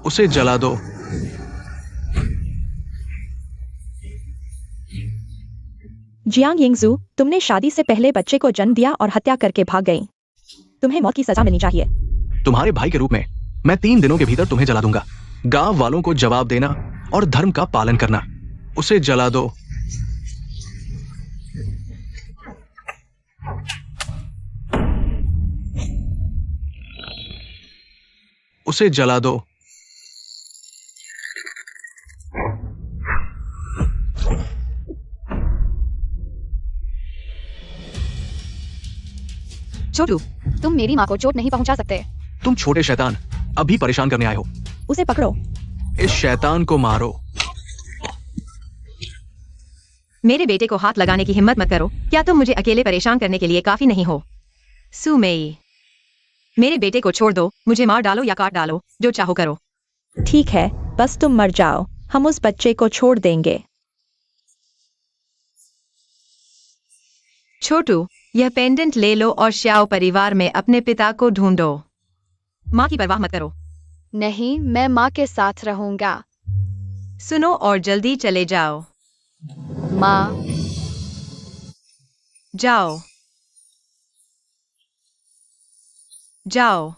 उसे जला दो। जियांग यिंगजू, तुमने शादी से पहले बच्चे को जन्म दिया और हत्या करके भाग गई। तुम्हें मौत की सजा मिलनी चाहिए। तुम्हारे भाई के रूप में मैं 3 दिनों के भीतर तुम्हें जला दूंगा। गांव वालों को जवाब देना और धर्म का पालन करना। उसे जला दो। उसे जला दो। छोटू, तुम मेरी माँ को चोट नहीं पहुंचा सकते। तुम छोटे शैतान अभी परेशान करने आए हो। उसे पकड़ो। इस शैतान को मारो। मेरे बेटे को हाथ लगाने की हिम्मत मत करो। क्या तुम मुझे अकेले परेशान करने के लिए काफी नहीं हो? सुमेई, मेरे बेटे को छोड़ दो। मुझे मार डालो या काट डालो, जो चाहो करो। ठीक है, बस तुम मर जाओ, हम उस बच्चे को छोड़ देंगे। छोटू, यह पेंडेंट ले लो और श्याओ परिवार में अपने पिता को ढूंढो। माँ की परवाह मत करो। नहीं, मैं माँ के साथ रहूंगा। सुनो और जल्दी चले जाओ। माँ। जाओ जाओ।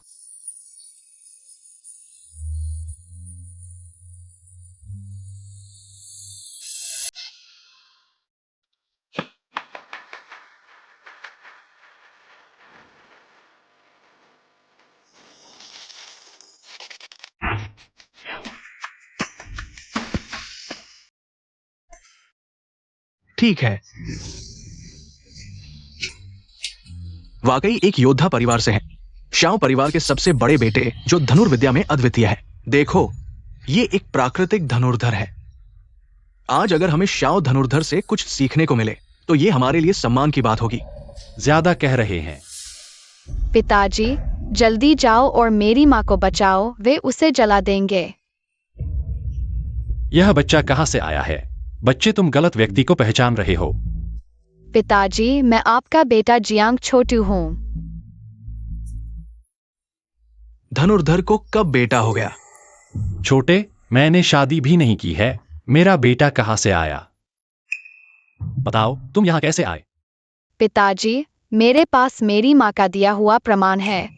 ठीक है, वाकई एक योद्धा परिवार से हैं। श्याओ परिवार के सबसे बड़े बेटे जो धनुर्विद्या में अद्वितीय है। देखो, ये एक प्राकृतिक धनुर्धर है। आज अगर हमें श्याओ धनुर्धर से कुछ सीखने को मिले तो ये हमारे लिए सम्मान की बात होगी। ज्यादा कह रहे हैं। पिताजी, जल्दी जाओ और मेरी माँ को बचाओ, वे उसे जला देंगे। यह बच्चा कहाँ से आया है? बच्चे, तुम गलत व्यक्ति को पहचान रहे हो। पिताजी, मैं आपका बेटा जियांग छोटू हूँ। धनुर्धर को कब बेटा हो गया? छोटे, मैंने शादी भी नहीं की है। मेरा बेटा कहाँ से आया? बताओ, तुम यहाँ कैसे आए? पिताजी, मेरे पास मेरी माँ का दिया हुआ प्रमाण है।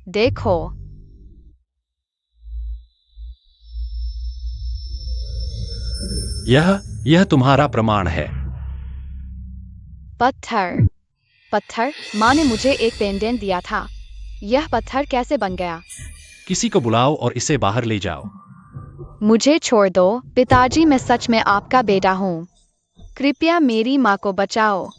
देखो। यह तुम्हारा प्रमाण है। पत्थर। पत्थर? माँ ने मुझे एक पेंडेंट दिया था। यह पत्थर कैसे बन गया? किसी को बुलाओ और इसे बाहर ले जाओ। मुझे छोड़ दो पिताजी, मैं सच में आपका बेटा हूँ। कृपया मेरी माँ को बचाओ।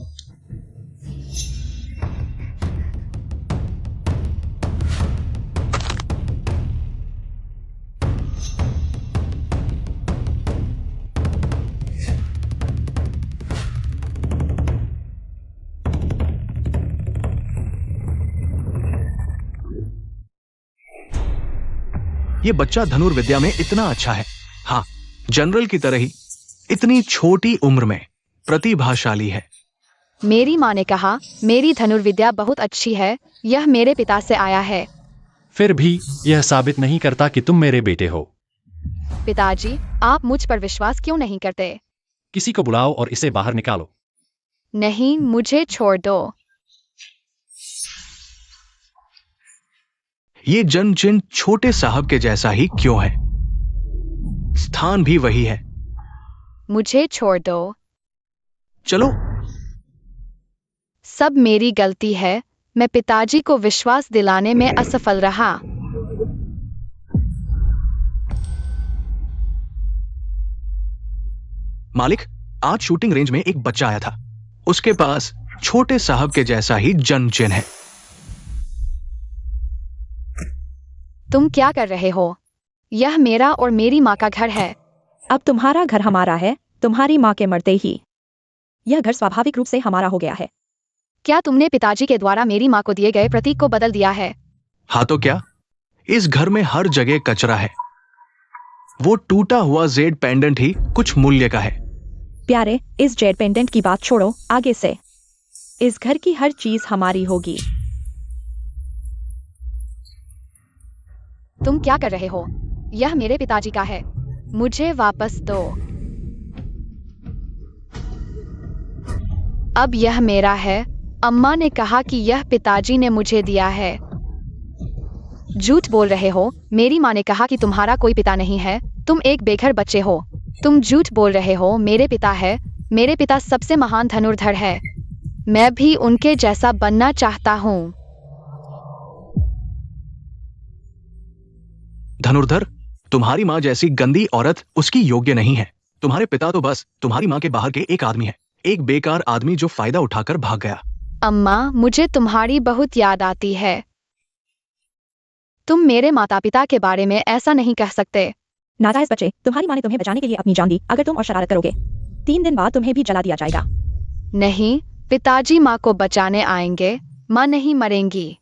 ये बच्चा धनुर्विद्या में इतना अच्छा है। हाँ, जनरल की तरह ही इतनी छोटी उम्र में प्रतिभाशाली है। मेरी माँ ने कहा मेरी धनुर्विद्या बहुत अच्छी है। यह मेरे पिता से आया है। फिर भी यह साबित नहीं करता कि तुम मेरे बेटे हो। पिताजी, आप मुझ पर विश्वास क्यों नहीं करते? किसी को बुलाओ और इसे बाहर निकालो। नहीं, मुझे छोड़ दो। ये जन्म चिन्ह छोटे साहब के जैसा ही क्यों है? स्थान भी वही है। मुझे छोड़ दो। चलो। सब मेरी गलती है। मैं पिताजी को विश्वास दिलाने में असफल रहा। मालिक, आज शूटिंग रेंज में एक बच्चा आया था। उसके पास छोटे साहब के जैसा ही जन्म चिन्ह है। तुम क्या कर रहे हो? यह मेरा और मेरी माँ का घर है। अब तुम्हारा घर हमारा है, तुम्हारी माँ के मरते ही। यह घर स्वाभाविक रूप से हमारा हो गया है। क्या तुमने पिताजी के द्वारा मेरी माँ को दिए गए प्रतीक को बदल दिया है? हाँ तो क्या? इस घर में हर जगह कचरा है। वो टूटा हुआ जेड पेंडेंट ही कुछ मूल्य का है। प्यारे, इस जेड पेंडेंट की बात छोड़ो, आगे से। इस घर की हर चीज हमारी होगी। तुम क्या कर रहे हो? यह मेरे पिताजी का है। मुझे वापस दो। अब यह मेरा है। अम्मा ने कहा कि यह पिताजी ने मुझे दिया है। झूठ बोल रहे हो। मेरी माँ ने कहा कि तुम्हारा कोई पिता नहीं है। तुम एक बेघर बच्चे हो। तुम झूठ बोल रहे हो। मेरे पिता है। मेरे पिता सबसे महान धनुर्धर है। मैं भी उनके जैसा बनना चाहता हूँ। धनुर्धर, तुम्हारी माँ जैसी गंदी औरत उसकी योग्य नहीं है। तुम्हारे पिता तो बस तुम्हारी माँ के बाहर के एक आदमी है, एक बेकार आदमी जो फायदा उठाकर भाग गया। अम्मा, मुझे तुम्हारी बहुत याद आती है। तुम मेरे माता पिता के बारे में ऐसा नहीं कह सकते। नाजायज बच्चे, तुम्हारी माँ ने तुम्हें बचाने के लिए अपनी जान दी। अगर तुम और शरारत करोगे 3 दिन बाद तुम्हें भी जला दिया जाएगा। नहीं, पिताजी माँ को बचाने आएंगे। माँ नहीं मरेंगी।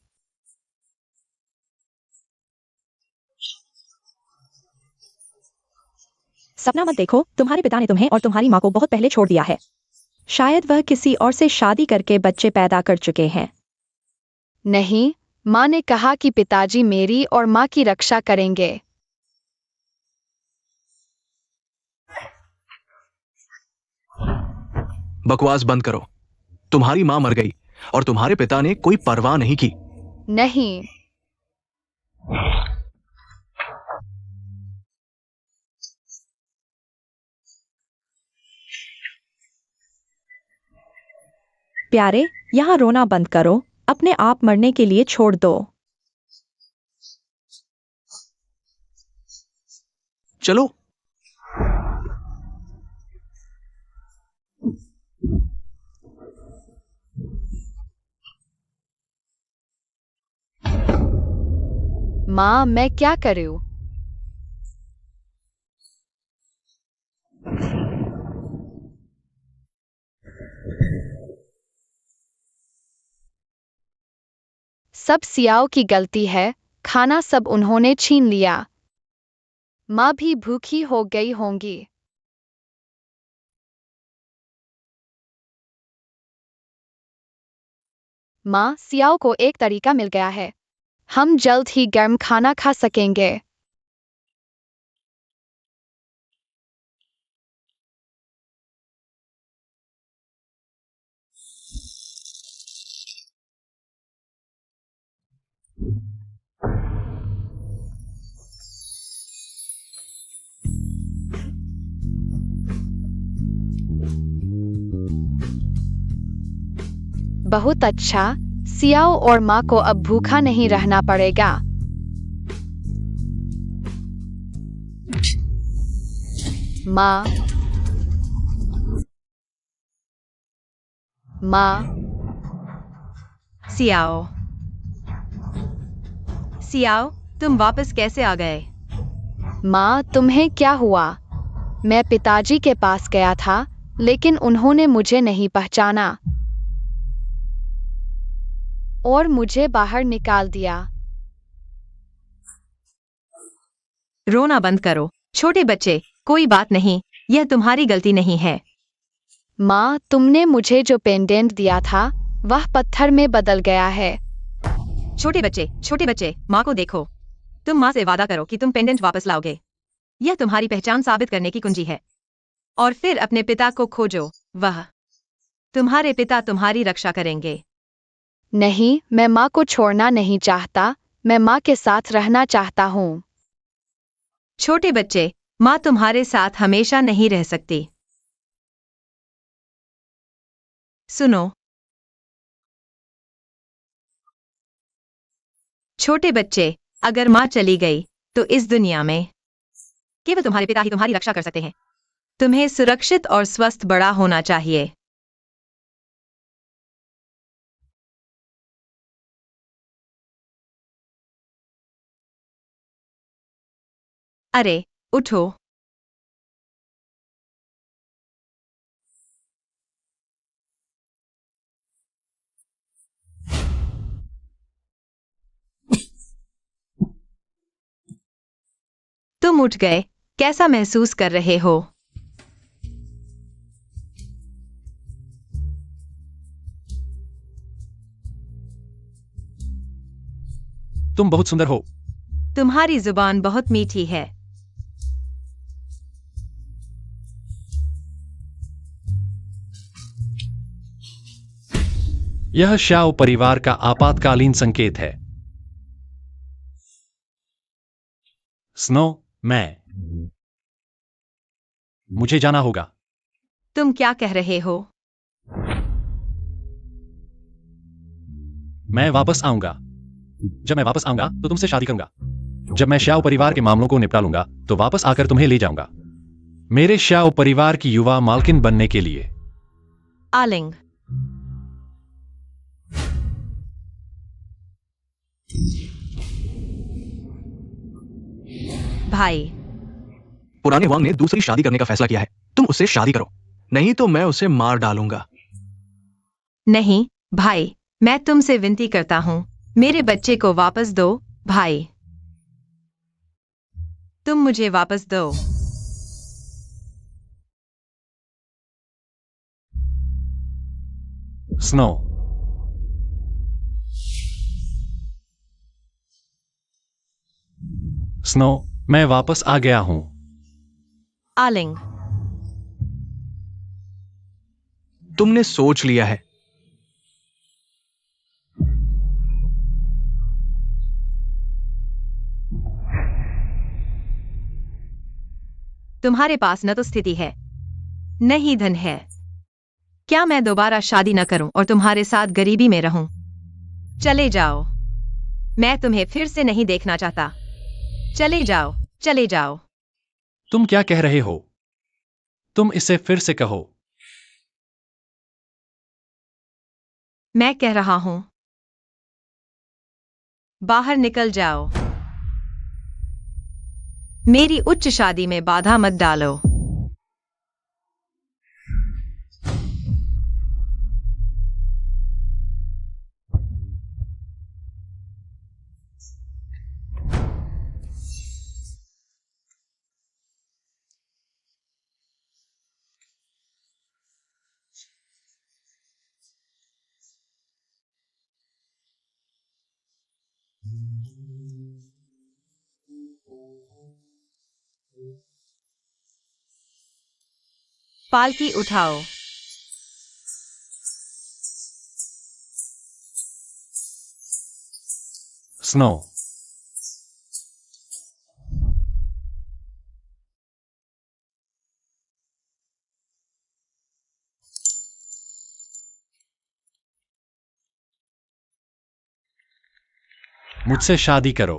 सपना मत देखो। तुम्हारे पिता ने तुम्हें और तुम्हारी माँ को बहुत पहले छोड़ दिया है। शायद वह किसी और से शादी करके बच्चे पैदा कर चुके हैं। नहीं, माँ ने कहा कि पिताजी मेरी और माँ की रक्षा करेंगे। बकवास बंद करो। तुम्हारी माँ मर गई और तुम्हारे पिता ने कोई परवाह नहीं की। नहीं। प्यारे, यहाँ रोना बंद करो। अपने आप मरने के लिए छोड़ दो। चलो। माँ, मैं क्या करूँ? सब सियाओं की गलती है। खाना सब उन्होंने छीन लिया। माँ भी भूखी हो गई होंगी। माँ, सियाओं को एक तरीका मिल गया है। हम जल्द ही गर्म खाना खा सकेंगे। बहुत अच्छा। सियाओं और माँ को अब भूखा नहीं रहना पड़ेगा। माँ, माँ, सियाओ, सियाओ, तुम वापस कैसे आ गए? माँ, तुम्हें क्या हुआ? मैं पिताजी के पास गया था, लेकिन उन्होंने मुझे नहीं पहचाना और मुझे बाहर निकाल दिया। रोना बंद करो। छोटे बच्चे, कोई बात नहीं। यह तुम्हारी गलती नहीं है। माँ, तुमने मुझे जो पेंडेंट दिया था, वह पत्थर में बदल गया है। छोटे बच्चे, माँ को देखो। तुम माँ से वादा करो कि तुम पेंडेंट वापस लाओगे। यह तुम्हारी पहचान साबित करने की कुंजी है। और फिर अपने पिता को खोजो। वह तुम्हारे पिता तुम्हारी रक्षा करेंगे। नहीं, मैं माँ को छोड़ना नहीं चाहता। मैं माँ के साथ रहना चाहता हूँ। छोटे बच्चे, माँ तुम्हारे साथ हमेशा नहीं रह सकती। सुनो, छोटे बच्चे, अगर माँ चली गई तो इस दुनिया में केवल तुम्हारे पिता ही तुम्हारी रक्षा कर सकते हैं। तुम्हें सुरक्षित और स्वस्थ बड़ा होना चाहिए। अरे, उठो। तुम उठ गए। कैसा महसूस कर रहे हो? तुम बहुत सुंदर हो। तुम्हारी जुबान बहुत मीठी है। यह शाओ परिवार का आपातकालीन संकेत है। स्नो, मुझे जाना होगा। तुम क्या कह रहे हो? मैं वापस आऊंगा। जब मैं वापस आऊंगा तो तुमसे शादी करूंगा। जब मैं श्याओ परिवार के मामलों को निपटा लूंगा तो वापस आकर तुम्हें ले जाऊंगा, मेरे श्याओ परिवार की युवा मालकिन बनने के लिए। आलिंग। भाई, पुराने वांग ने दूसरी शादी करने का फैसला किया है। तुम उससे शादी करो, नहीं तो मैं उसे मार डालूंगा। नहीं भाई, मैं तुमसे विनती करता हूं, मेरे बच्चे को वापस दो। भाई, तुम मुझे वापस दो। स्नो, स्नो, मैं वापस आ गया हूं। आलिंग। तुमने सोच लिया है। तुम्हारे पास न तो स्थिति है, न ही धन है। क्या मैं दोबारा शादी न करूं और तुम्हारे साथ गरीबी में रहूं? चले जाओ, मैं तुम्हें फिर से नहीं देखना चाहता। चले जाओ, चले जाओ। तुम क्या कह रहे हो? तुम इसे फिर से कहो। मैं कह रहा हूं, बाहर निकल जाओ। मेरी उच्च शादी में बाधा मत डालो। पालकी उठाओ। स्नो, मुझसे शादी करो।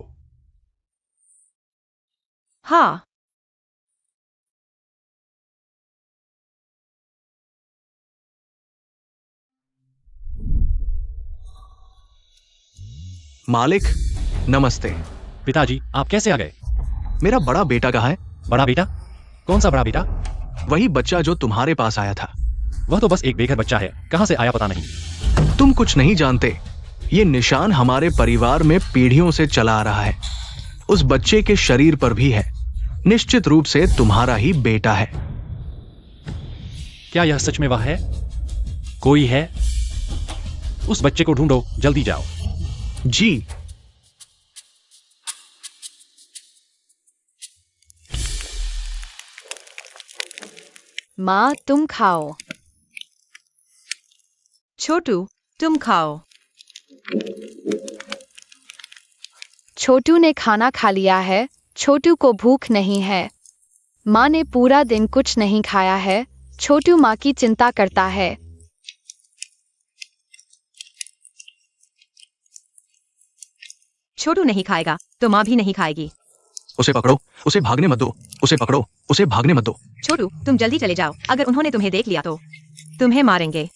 हाँ। मालिक, नमस्ते। पिताजी, आप कैसे आ गए? मेरा बड़ा बेटा कहाँ है? बड़ा बेटा? कौन सा बड़ा बेटा? वही बच्चा जो तुम्हारे पास आया था। वह तो बस एक बेघर बच्चा है, कहां से आया पता नहीं। तुम कुछ नहीं जानते, ये निशान हमारे परिवार में पीढ़ियों से चला आ रहा है। उस बच्चे के शरीर पर भी है। निश्चित रूप से तुम्हारा ही बेटा है। क्या यह सच में वह है? कोई है? उस बच्चे को ढूंढो, जल्दी जाओ। जी। माँ, तुम खाओ। छोटू, तुम खाओ। छोटू ने खाना खा लिया है। छोटू को भूख नहीं है। माँ ने पूरा दिन कुछ नहीं खाया है। छोटू माँ की चिंता करता है। छोटू नहीं खाएगा तो माँ भी नहीं खाएगी। उसे पकड़ो, उसे भागने मत दो। उसे पकड़ो, उसे भागने मत दो। छोटू, तुम जल्दी चले जाओ, अगर उन्होंने तुम्हें देख लिया तो तुम्हें मारेंगे।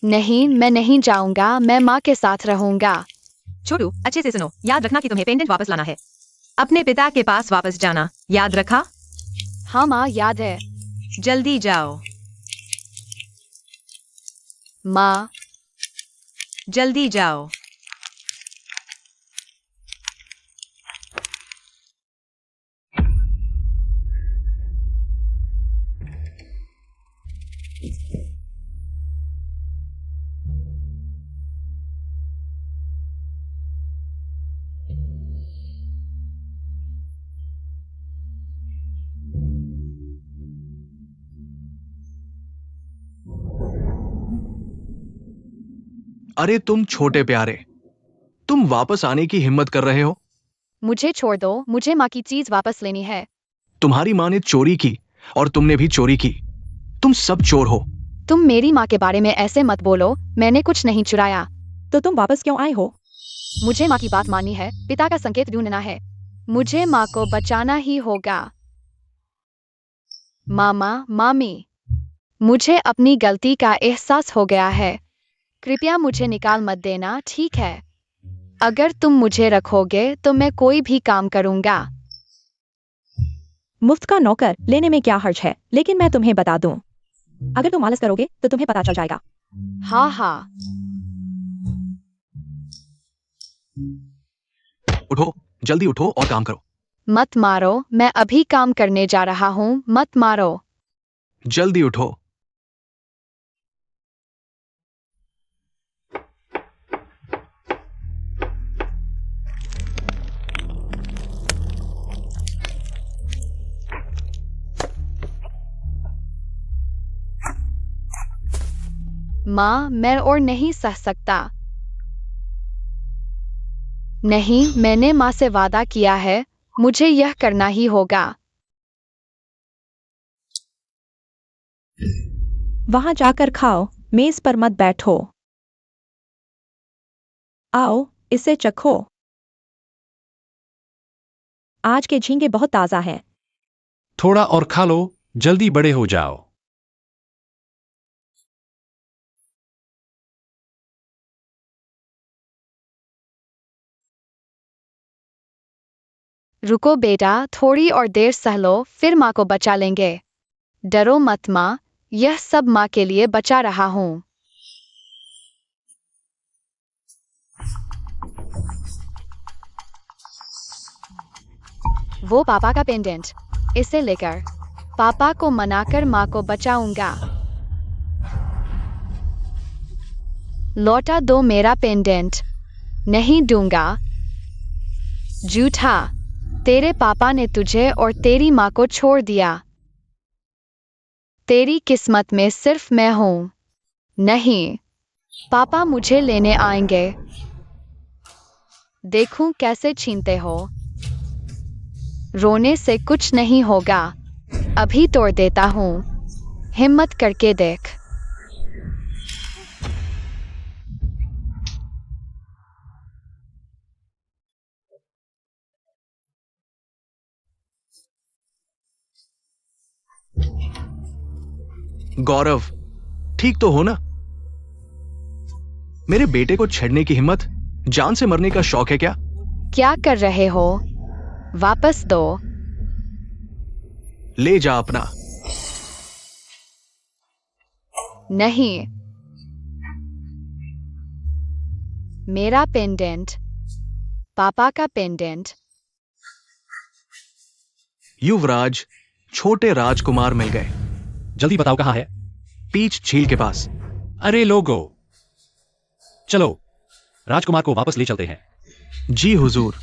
नहीं, मैं नहीं जाऊंगा। मैं माँ के साथ रहूंगा। छोटू, अच्छे से सुनो, याद रखना कि तुम्हें पेंडेंट वापस लाना है। अपने पिता के पास वापस जाना, याद रखा? हाँ माँ, याद है। जल्दी जाओ। माँ, जल्दी जाओ। अरे तुम छोटे प्यारे, तुम वापस आने की हिम्मत कर रहे हो? मुझे छोड़ दो, मुझे माँ की चीज वापस लेनी है। तुम्हारी माँ ने चोरी की और तुमने भी चोरी की। तुम सब चोर हो। तुम मेरी माँ के बारे में ऐसे मत बोलो, मैंने कुछ नहीं चुराया। तो तुम वापस क्यों आए हो? मुझे माँ की बात माननी है, पिता का संकेत ढूंढना है। मुझे माँ को बचाना ही होगा। मामा, मामी, मुझे अपनी गलती का एहसास हो गया है। कृपया मुझे निकाल मत देना, ठीक है? अगर तुम मुझे रखोगे तो मैं कोई भी काम करूंगा। मुफ्त का नौकर लेने में क्या हर्ज है, लेकिन मैं तुम्हें बता दूं, अगर तुम आलस करोगे तो तुम्हें पता चल जाएगा। हाँ हाँ। उठो, जल्दी उठो और काम करो। मत मारो, मैं अभी काम करने जा रहा हूँ, मत मारो। जल्दी उठो। माँ, मैं और नहीं सह सकता। नहीं, मैंने माँ से वादा किया है, मुझे यह करना ही होगा। वहां जाकर खाओ, मेज पर मत बैठो। आओ, इसे चखो। आज के झींगे बहुत ताजा हैं। थोड़ा और खा लो, जल्दी बड़े हो जाओ। रुको बेटा, थोड़ी और देर सह लो, फिर माँ को बचा लेंगे। डरो मत माँ, यह सब माँ के लिए बचा रहा हूँ। वो पापा का पेंडेंट, इसे लेकर पापा को मनाकर माँ को बचाऊंगा। लौटा दो मेरा पेंडेंट। नहीं दूंगा। झूठा, तेरे पापा ने तुझे और तेरी माँ को छोड़ दिया। तेरी किस्मत में सिर्फ मैं हूं। नहीं, पापा मुझे लेने आएंगे। देखूं कैसे छीनते हो। रोने से कुछ नहीं होगा, अभी तोड़ देता हूं। हिम्मत करके देख। गौरव, ठीक तो हो ना? मेरे बेटे को छेड़ने की हिम्मत, जान से मरने का शौक है क्या? क्या कर रहे हो? वापस दो। ले जा अपना। नहीं, मेरा पेंडेंट, पापा का पेंडेंट। युवराज, छोटे राजकुमार मिल गए। जल्दी बताओ कहाँ है? पीच झील के पास। अरे लोगो, चलो राजकुमार को वापस ले चलते हैं। जी हुजूर।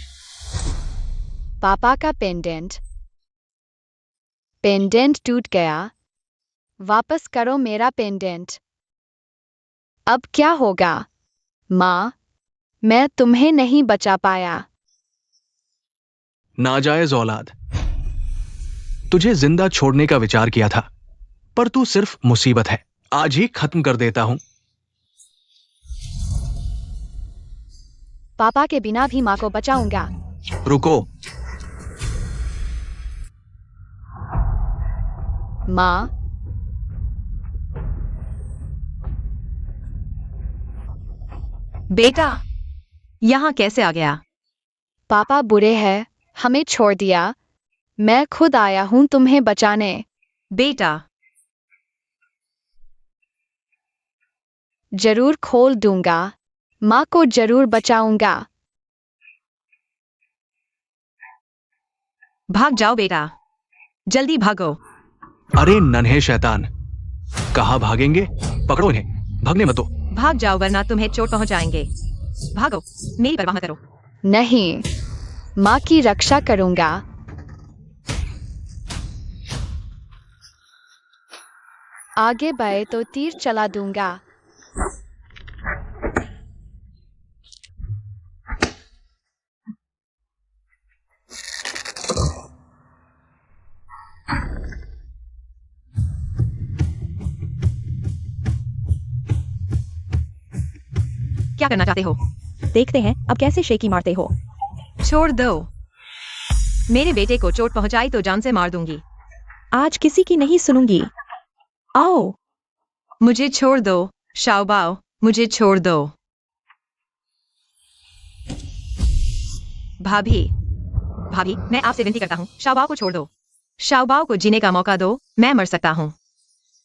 पापा का पेंडेंट। पेंडेंट टूट गया। वापस करो मेरा पेंडेंट। अब क्या होगा? माँ, मैं तुम्हें नहीं बचा पाया। नाजायज औलाद, तुझे जिंदा छोड़ने का विचार किया था, पर तू सिर्फ मुसीबत है। आज ही खत्म कर देता हूं। पापा के बिना भी माँ को बचाऊंगा। रुको। माँ, बेटा, यहाँ कैसे आ गया? पापा बुरे हैं, हमें छोड़ दिया। मैं खुद आया हूँ तुम्हें बचाने। बेटा, जरूर खोल दूंगा, माँ को जरूर बचाऊंगा। भाग जाओ बेटा, जल्दी भागो। अरे नन्हे शैतान, कहाँ भागेंगे? पकड़ो इन्हें, भागने मत दो। भाग जाओ वरना तुम्हें चोट पहुंचाएंगे। भागो, मेरी परवाह मत करो। नहीं, माँ की रक्षा करूंगा। आगे बढ़े तो तीर चला दूंगा। क्या करना चाहते हो? देखते हैं अब कैसे शेकी मारते हो। छोड़ दो। मेरे बेटे को चोट पहुंचाई तो जान से मार दूंगी। आज किसी की नहीं सुनूंगी। आओ। मुझे छोड़ दो, शाओबाओ, मुझे छोड़ दो। भाभी, भाभी, मैं आपसे विनती करता हूँ, शाओबाओ को छोड़ दो। शाओबाओ को जीने का मौका दो, मैं मर सकता हूँ।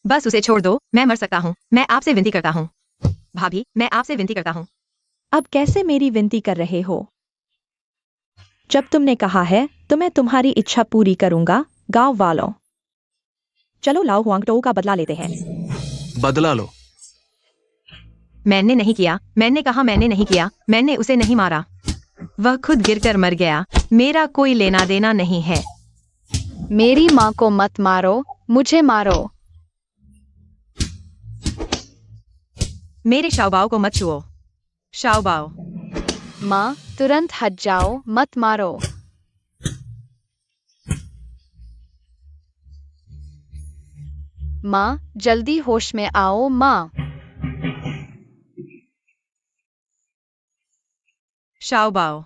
बस उसे छोड़ दो, मैं मर सकता हूँ। मैं आपसे विनती करता हूँ। भाभी, मैं आपसे विनती करता हूँ। अब कैसे मेरी विनती कर रहे हो? जब तुमने कहा है तो मैं तुम्हारी इच्छा पूरी करूंगा। गांव वालों, चलो लाओ हुआंगटो का बदला लेते हैं। बदला लो। मैंने नहीं किया, मैंने कहा मैंने नहीं किया, मैंने उसे नहीं मारा। वह खुद गिरकर मर गया। मेरा कोई लेना देना नहीं है। मेरी माँ को मत मारो, मुझे मारो। मेरे शाओबाओ को मत छुओ। शाओबाओ, माँ, तुरंत हट जाओ, मत मारो। माँ, जल्दी होश में आओ माँ। शाओबाओ,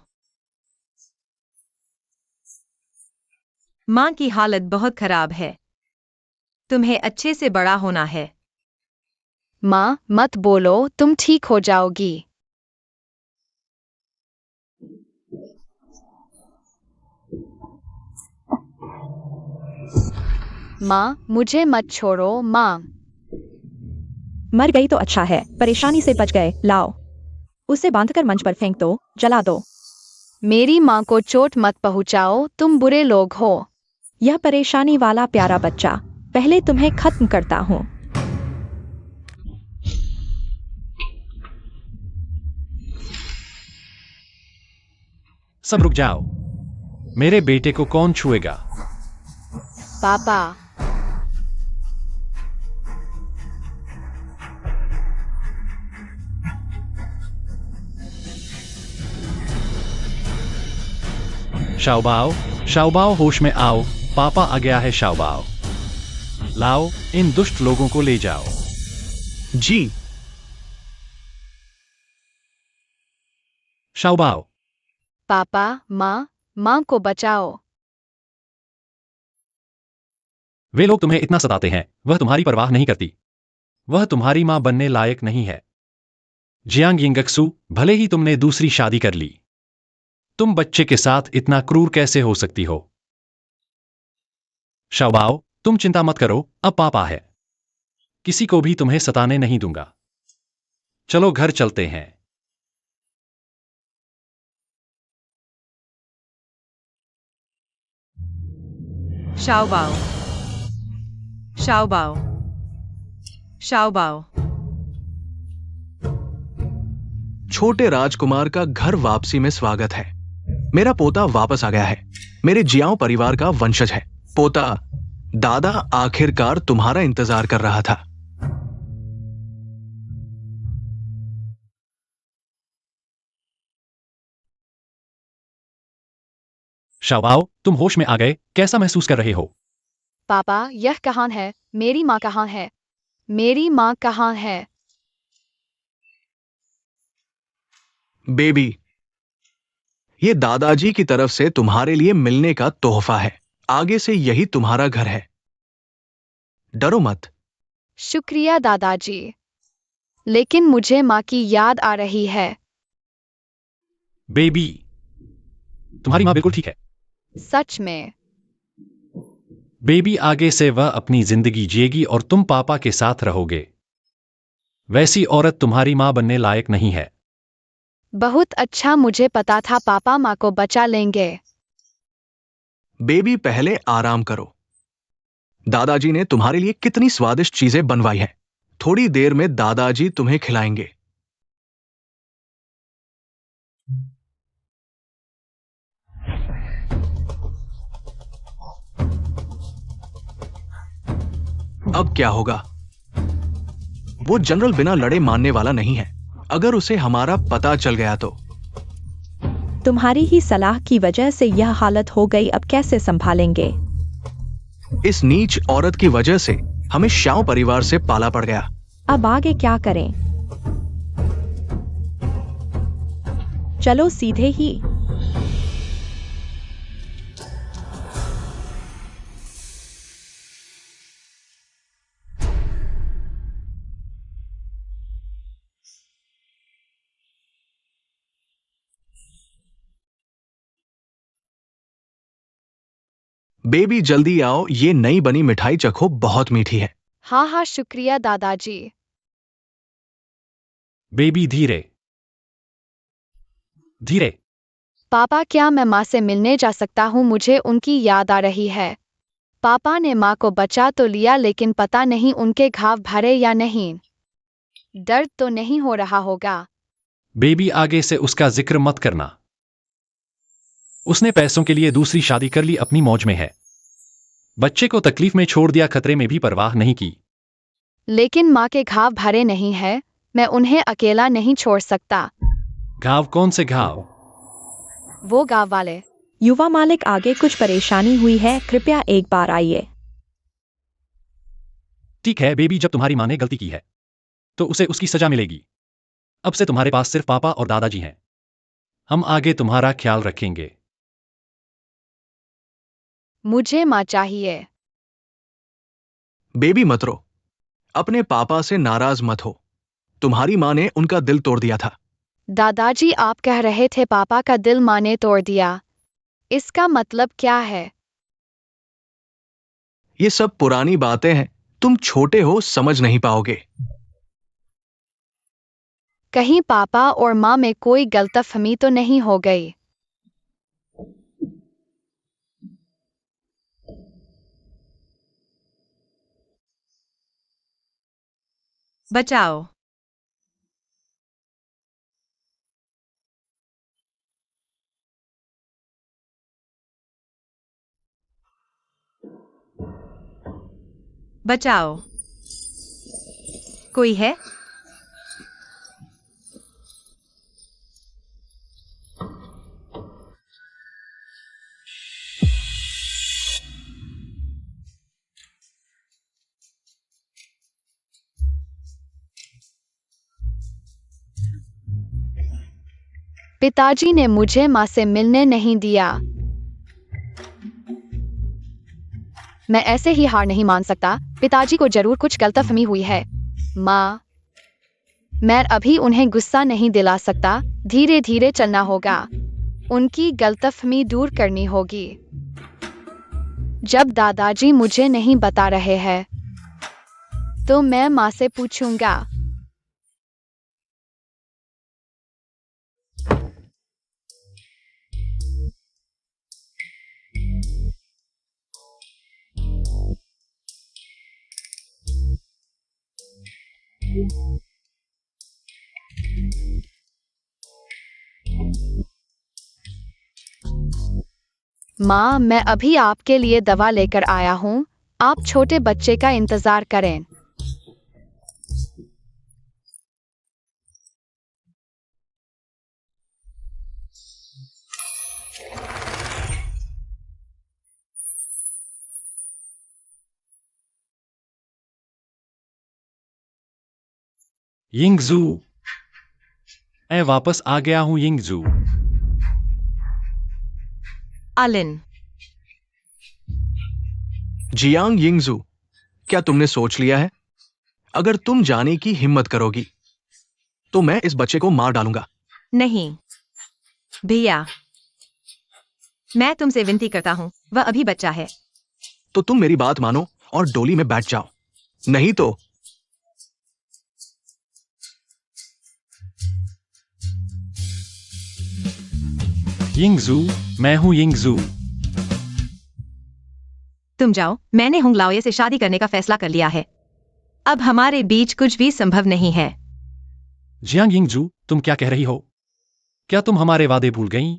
माँ की हालत बहुत खराब है। तुम्हें अच्छे से बड़ा होना है। माँ, मत बोलो, तुम ठीक हो जाओगी। माँ, मुझे मत छोड़ो माँ। मर गई तो अच्छा है, परेशानी से बच गए। लाओ, उसे बांधकर मंच पर फेंक दो, जला दो। मेरी माँ को चोट मत पहुँचाओ, तुम बुरे लोग हो। यह परेशानी वाला प्यारा बच्चा, पहले तुम्हें खत्म करता हूँ। सब रुक जाओ। मेरे बेटे को कौन छुएगा? पापा। शाओबाओ, शाओबाओ, होश में आओ। पापा आ गया है शाओबाओ। लाओ, इन दुष्ट लोगों को ले जाओ। जी। शाओबाओ, पापा, माँ, माँ को बचाओ। वे लोग तुम्हें इतना सताते हैं, वह तुम्हारी परवाह नहीं करती। वह तुम्हारी मां बनने लायक नहीं है। जियांग यिंगक्सू, भले ही तुमने दूसरी शादी कर ली, तुम बच्चे के साथ इतना क्रूर कैसे हो सकती हो? शाओबाओ, तुम चिंता मत करो, अब पापा है। किसी को भी तुम्हें सताने नहीं दूंगा। चलो घर चलते हैं। शाओबाओ, शाओबाओ, शाओबाओ। छोटे राजकुमार का घर वापसी में स्वागत है। मेरा पोता वापस आ गया है। मेरे जियाओ परिवार का वंशज है। पोता, दादा आखिरकार तुम्हारा इंतजार कर रहा था। शाओबाओ, तुम होश में आ गए, कैसा महसूस कर रहे हो? पापा, यह कहाँ है? मेरी माँ कहाँ है? मेरी माँ कहाँ है? बेबी, ये दादाजी की तरफ से तुम्हारे लिए मिलने का तोहफा है। आगे से यही तुम्हारा घर है। डरो मत। शुक्रिया दादाजी, लेकिन मुझे माँ की याद आ रही है। बेबी, तुम्हारी मां बिल्कुल ठीक है। सच में। बेबी, आगे से वह अपनी जिंदगी जिएगी और तुम पापा के साथ रहोगे। वैसी औरत तुम्हारी मां बनने लायक नहीं है। बहुत अच्छा, मुझे पता था पापा माँ को बचा लेंगे। बेबी, पहले आराम करो। दादाजी ने तुम्हारे लिए कितनी स्वादिष्ट चीजें बनवाई हैं। थोड़ी देर में दादाजी तुम्हें खिलाएंगे। अब क्या होगा? वो जनरल बिना लड़े मानने वाला नहीं है। अगर उसे हमारा पता चल गया तो। तुम्हारी ही सलाह की वजह से यह हालत हो गई, अब कैसे संभालेंगे? इस नीच औरत की वजह से हमें शाओ परिवार से पाला पड़ गया। अब आगे क्या करें? चलो सीधे ही। बेबी जल्दी आओ, ये नई बनी मिठाई चखो, बहुत मीठी है। हाँ हाँ, शुक्रिया दादाजी। बेबी धीरे धीरे। पापा, क्या मैं माँ से मिलने जा सकता हूँ? मुझे उनकी याद आ रही है। पापा ने माँ को बचा तो लिया, लेकिन पता नहीं उनके घाव भरे या नहीं। दर्द तो नहीं हो रहा होगा? बेबी आगे से उसका जिक्र मत करना। उसने पैसों के लिए दूसरी शादी कर ली, अपनी मौज में है। बच्चे को तकलीफ में छोड़ दिया, खतरे में भी परवाह नहीं की। लेकिन माँ के घाव भरे नहीं है, मैं उन्हें अकेला नहीं छोड़ सकता। घाव? कौन से घाव? वो गाँव वाले। युवा मालिक, आगे कुछ परेशानी हुई है, कृपया एक बार आइए। ठीक है बेबी, जब तुम्हारी माँ ने गलती की है तो उसे उसकी सजा मिलेगी। अब से तुम्हारे पास सिर्फ पापा और दादाजी हैं। हम आगे तुम्हारा ख्याल रखेंगे। मुझे माँ चाहिए। बेबी मत रो, अपने पापा से नाराज मत हो। तुम्हारी माँ ने उनका दिल तोड़ दिया था। दादाजी, आप कह रहे थे पापा का दिल माँ ने तोड़ दिया। इसका मतलब क्या है? ये सब पुरानी बातें हैं, तुम छोटे हो, समझ नहीं पाओगे। कहीं पापा और माँ में कोई गलतफहमी तो नहीं हो गई? बचाओ। बचाओ। कोई है? पिताजी ने मुझे माँ से मिलने नहीं दिया। मैं ऐसे ही हार नहीं मान सकता। पिताजी को जरूर कुछ गलतफहमी हुई है। माँ, मैं अभी उन्हें गुस्सा नहीं दिला सकता। धीरे धीरे चलना होगा। उनकी गलतफहमी दूर करनी होगी। जब दादाजी मुझे नहीं बता रहे हैं तो मैं माँ से पूछूंगा। माँ, मैं अभी आपके लिए दवा लेकर आया हूँ। आप छोटे बच्चे का इंतजार करें। यिंगजू, मैं वापस आ गया हूं यिंगजू। अलिन। जियांग यिंगजू, क्या तुमने सोच लिया है? अगर तुम जाने की हिम्मत करोगी तो मैं इस बच्चे को मार डालूंगा। नहीं भैया, मैं तुमसे विनती करता हूँ, वह अभी बच्चा है। तो तुम मेरी बात मानो और डोली में बैठ जाओ, नहीं तो। यिंगजू, मैं हूं यिंगजू। तुम जाओ, मैंने हुंग लाओये से शादी करने का फैसला कर लिया है। अब हमारे बीच कुछ भी संभव नहीं है। जियांग यिंगजू, तुम क्या कह रही हो? क्या तुम हमारे वादे भूल गईं?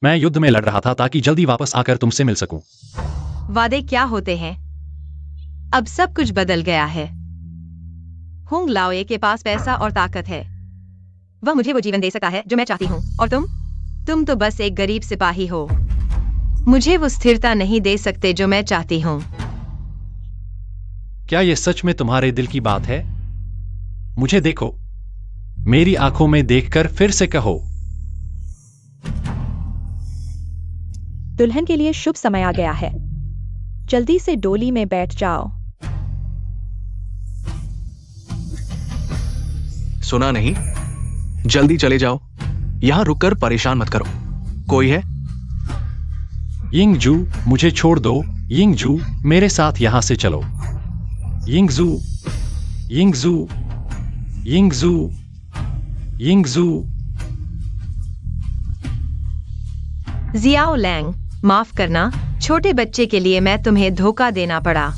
मैं युद्ध में लड़ रहा था ताकि जल्दी वापस आकर तुमसे मिल सकूं। वादे क्या होते हैं? अब सब कुछ बदल गया है। हुंग लाओये के पास पैसा और ताकत है। वह मुझे वो जीवन दे सकता है जो मैं चाहती हूँ। और तुम तो बस एक गरीब सिपाही हो। मुझे वो स्थिरता नहीं दे सकते जो मैं चाहती हूँ। क्या ये सच में तुम्हारे दिल की बात है? मुझे देखो, मेरी आंखों में देखकर फिर से कहो, दुल्हन के लिए शुभ समय आ गया है। जल्दी से डोली में बैठ जाओ। सुना नहीं? जल्दी चले जाओ, यहां रुककर परेशान मत करो। कोई है? यिंगजू, मुझे छोड़ दो। यिंगजू, मेरे साथ यहां से चलो। यिंगजू, यिंगजू, यिंगजू, यिंगजू। जियाओ लैंग, माफ करना, छोटे बच्चे के लिए मैं तुम्हें धोखा देना पड़ा।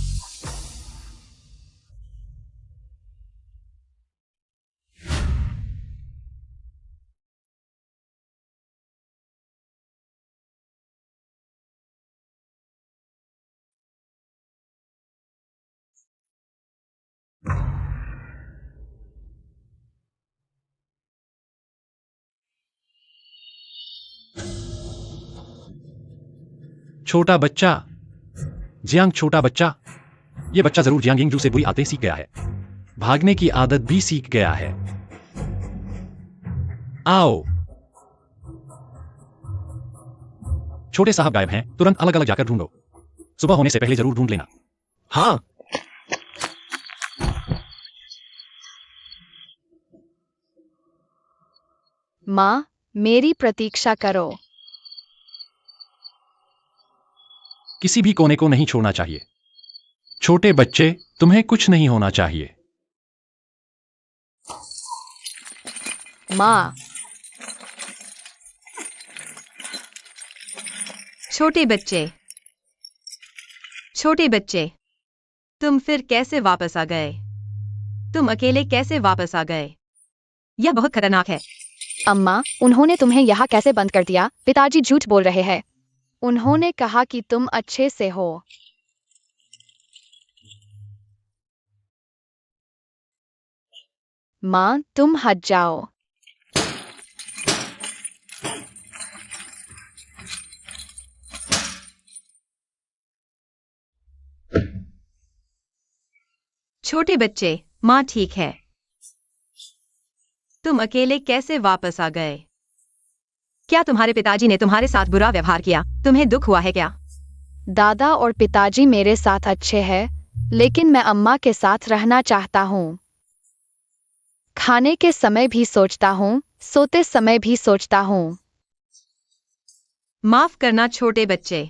छोटा बच्चा, जियांग छोटा बच्चा। ये बच्चा जरूर जियांग यिंगजू से बुरी आदतें सीख गया है। भागने की आदत भी सीख गया है। आओ। छोटे साहब गायब हैं, तुरंत अलग अलग जाकर ढूंढो। सुबह होने से पहले जरूर ढूंढ लेना। हाँ। माँ, मेरी प्रतीक्षा करो। किसी भी कोने को नहीं छोड़ना चाहिए। छोटे बच्चे, तुम्हें कुछ नहीं होना चाहिए। माँ, छोटे बच्चे, छोटे बच्चे, तुम फिर कैसे वापस आ गए? तुम अकेले कैसे वापस आ गए? यह बहुत खतरनाक है। अम्मा, उन्होंने तुम्हें यहाँ कैसे बंद कर दिया? पिताजी झूठ बोल रहे हैं। उन्होंने कहा कि तुम अच्छे से हो। माँ, तुम हट जाओ। छोटे बच्चे, माँ ठीक है। तुम अकेले कैसे वापस आ गए? क्या तुम्हारे पिताजी ने तुम्हारे साथ बुरा व्यवहार किया? तुम्हें दुख हुआ है क्या? दादा और पिताजी मेरे साथ अच्छे हैं, लेकिन मैं अम्मा के साथ रहना चाहता हूँ। खाने के समय भी सोचता हूँ, सोते समय भी सोचता हूँ। माफ करना छोटे बच्चे।